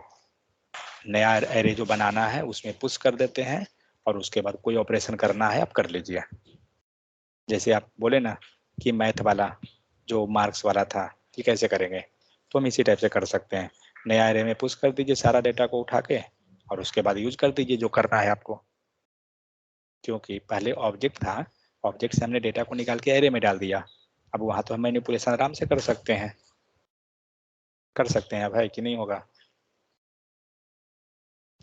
नया एरे जो बनाना है उसमें पुश कर देते हैं, और उसके बाद कोई ऑपरेशन करना है आप कर लीजिए। जैसे आप बोले ना कि मैथ वाला जो मार्क्स वाला था कि कैसे करेंगे, तो हम इसी टाइप से कर सकते हैं। नया एरे में पुश कर दीजिए सारा डेटा को उठा के, और उसके बाद यूज कर दीजिए जो करना है आपको। क्योंकि पहले ऑब्जेक्ट था, ऑब्जेक्ट से हमने डेटा को निकाल के एरे में डाल दिया, अब वहां तो हम मैनिपुलेशन आराम से कर सकते हैं। कर सकते हैं भाई कि नहीं होगा?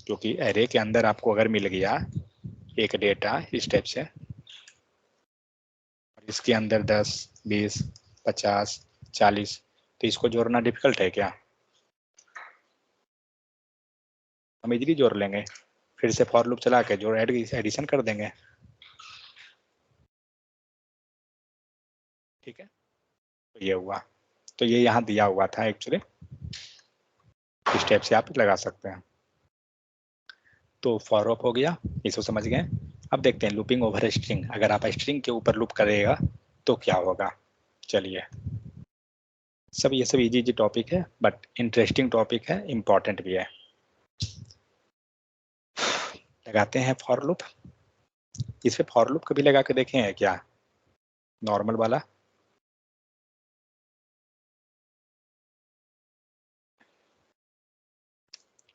क्योंकि एरे के अंदर आपको अगर मिल गया एक डेटा इस टाइप से, और इसके अंदर 10, 20, 50, 40, तो इसको जोड़ना डिफिकल्ट है क्या? हम इजीली जोड़ लेंगे, फिर से फॉर लूप चला के जोड़ एडिशन कर देंगे। ठीक है, तो ये हुआ। तो ये यहाँ दिया हुआ था एक्चुअली, इस टाइप से आप लगा सकते हैं। तो फॉर ऑफ हो गया, इसको समझ गए। अब देखते हैं लूपिंग ओवर स्ट्रिंग, अगर आप स्ट्रिंग के ऊपर लूप करेगा तो क्या होगा। चलिए, ये सब इजी इजी टॉपिक है, बट इंटरेस्टिंग टॉपिक है, इंपॉर्टेंट भी है। लगाते हैं फॉर लूप। इस पे फॉर लूप कभी लगा के देखे हैं क्या, नॉर्मल वाला?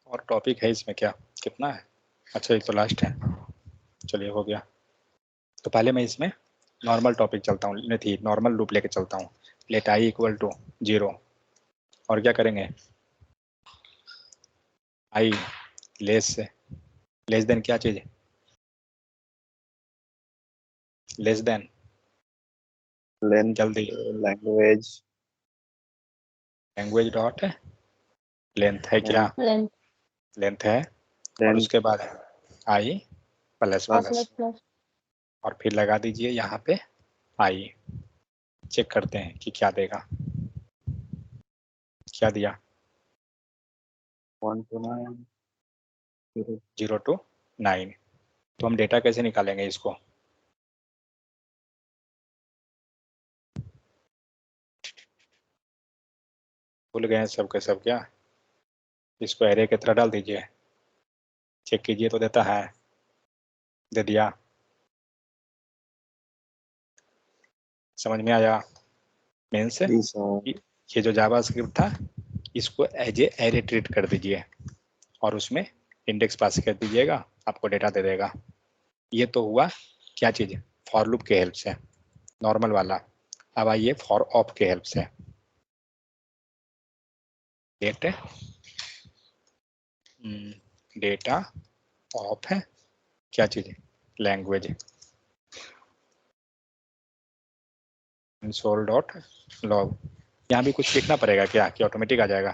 और टॉपिक है इसमें क्या, कितना है? अच्छा ये तो लास्ट है, चलिए हो गया। तो पहले मैं इसमें नॉर्मल टॉपिक चलता हूँ, नहीं नॉर्मल लूप लेके चलता हूँ। लेट आई इक्वल टू 0, और क्या करेंगे, आई लेस देन क्या चीज, लेस देन लेंथ। जल्दी, लैंग्वेज। लैंग्वेज डॉट लेंथ है क्या, लेंथ लेंथ है। और लेंथ उसके बाद आई प्लस और प्लस, प्लस। और फिर लगा दीजिए यहाँ पे आई। चेक करते हैं कि क्या देगा। क्या दिया, 1 to 9, 0। 0 to 9। तो हम डेटा कैसे निकालेंगे इसको, भूल गए सब के सब क्या, इसको एरे की तरह डाल दीजिए, चेक कीजिए तो देता है, दे दिया। समझ में आया? मीन्स जी सर। ये जो जावास्क्रिप्ट था इसको एज ए एरे ट्रीट कर दीजिए, और उसमें इंडेक्स पास कर दीजिएगा, आपको डेटा दे देगा। ये तो हुआ क्या चीज, फॉर लूप के हेल्प से, नॉर्मल वाला। अब आइए फॉर ऑफ के हेल्प से। डेटा ऑफ है क्या चीज, लैंग्वेज, कंसोल डॉट लॉग। यहाँ भी कुछ लिखना पड़ेगा क्या कि ऑटोमेटिक आ जाएगा,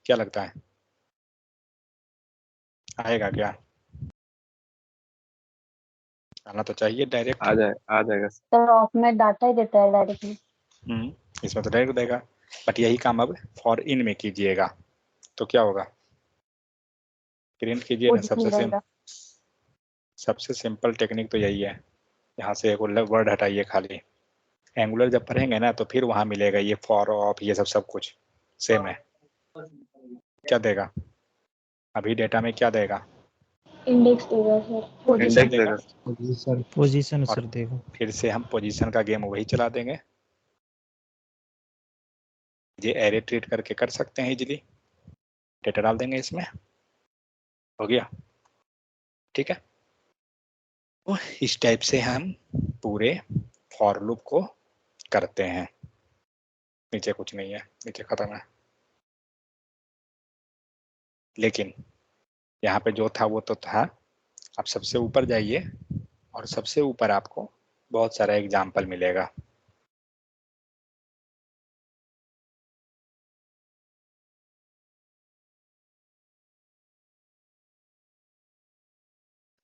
क्या लगता है आएगा क्या? आना तो चाहिए डायरेक्ट। आ जाएगा सर। तो ऑफ में डाटा ही देता है डायरेक्टली। इसमें तो डायरेक्ट देगा, बट यही काम अब फॉर इन में कीजिएगा तो क्या होगा, प्रिंट कीजिए ना। सबसे सिंपल टेक्निक तो यही है। यहाँ से एक वर्ड हटाइए खाली, एंगुलर जब पढ़ेंगे ना तो फिर वहां मिलेगा ये फॉर ऑफ, ये सब कुछ सेम है। क्या देगा अभी डेटा में, क्या देगा, इंडेक्स देगा सर, पोजीशन इंडेक्स देगा। देगा। पोजीशन और सर देखो, फिर से हम पोजीशन का गेम वही चला देंगे। ये एरे ट्रीट करके कर सकते हैं इजीली, डेटा डाल देंगे इसमें, हो गया। ठीक है, तो इस टाइप से हम पूरे फॉर लूप को करते हैं। नीचे कुछ नहीं है, नीचे खत्म है। लेकिन यहाँ पे जो था वो तो था, आप सबसे ऊपर जाइए और सबसे ऊपर आपको बहुत सारा एग्जाम्पल मिलेगा।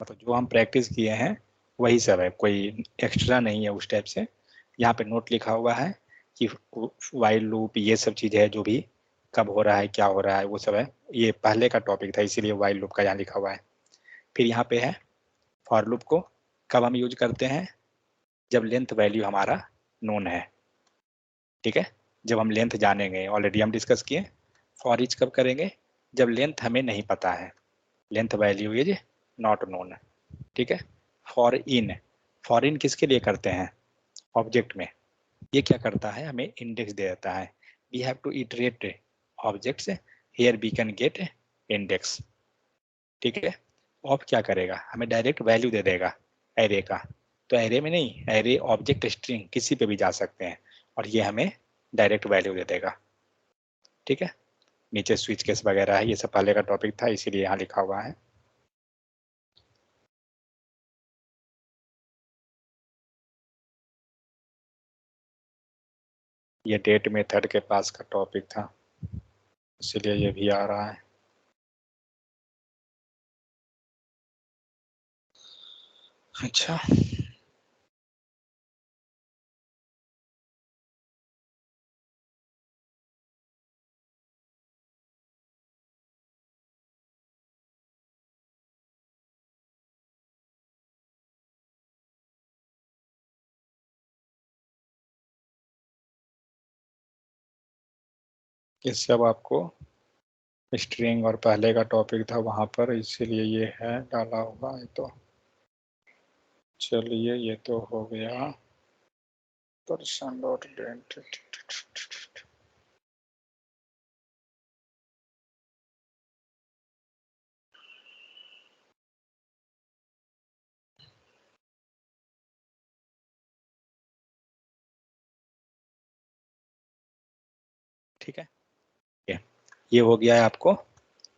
मतलब जो हम प्रैक्टिस किए हैं वही सब है, कोई एक्स्ट्रा नहीं है उस टाइप से। यहाँ पे नोट लिखा हुआ है कि वाइल लूप ये सब चीज़ है, जो भी कब हो रहा है क्या हो रहा है वो सब है। ये पहले का टॉपिक था इसीलिए वाइल लूप का यहाँ लिखा हुआ है। फिर यहाँ पे है फॉर लूप को कब हम यूज करते हैं, जब लेंथ वैल्यू हमारा नोन है। ठीक है, जब हम लेंथ जानेंगे, ऑलरेडी हम डिस्कस किए। फॉर ईच कब करेंगे, जब लेंथ हमें नहीं पता है, length value is not known. ठीक है, फॉर इन किसके लिए करते हैं, ऑब्जेक्ट में। ये क्या करता है, हमें इंडेक्स दे देता है। We have to iterate objects, here we can get index. ठीक है, ऑफ क्या करेगा, हमें डायरेक्ट वैल्यू दे देगा एरे का। तो एरे में नहीं, एरे ऑब्जेक्ट स्ट्रिंग किसी पे भी जा सकते हैं, और ये हमें डायरेक्ट वैल्यू दे देगा। ठीक है, नीचे स्विच केस वगैरह है, ये सब पहले का टॉपिक था इसीलिए यहाँ लिखा हुआ है। ये डेट मेथड के पास का टॉपिक था इसीलिए ये भी आ रहा है। अच्छा, ये सब आपको स्ट्रिंग और पहले का टॉपिक था वहां पर, इसीलिए ये है डाला होगा। ये तो चलिए, ये तो हो गया पर्सन डॉट डेंट। ठीक है, ये हो गया है आपको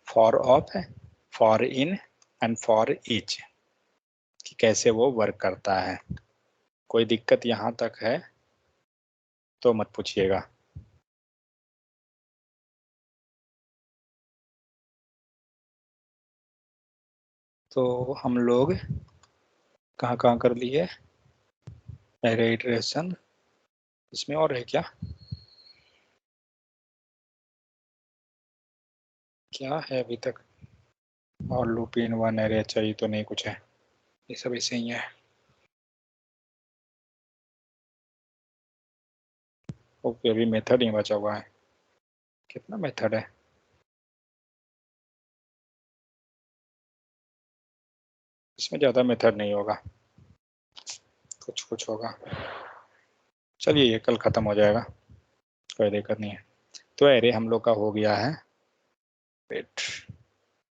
फॉर ऑफ है, for in and for each कि कैसे वो वर्क करता है। कोई दिक्कत यहाँ तक है तो मत पूछिएगा। तो हम लोग कहाँ कहाँ कर लिए, एरे इटरेशन, इसमें और है क्या, क्या है अभी तक, और लूप इन वन एरे, अच्छा ये तो नहीं कुछ है, ये सब ऐसे ही है। ओके, अभी मेथड ही बचा हुआ है। कितना मेथड है, इसमें ज़्यादा मेथड नहीं होगा, कुछ कुछ होगा। चलिए ये कल ख़त्म हो जाएगा, कोई दिक्कत नहीं है। तो एरे हम लोग का हो गया है वेट।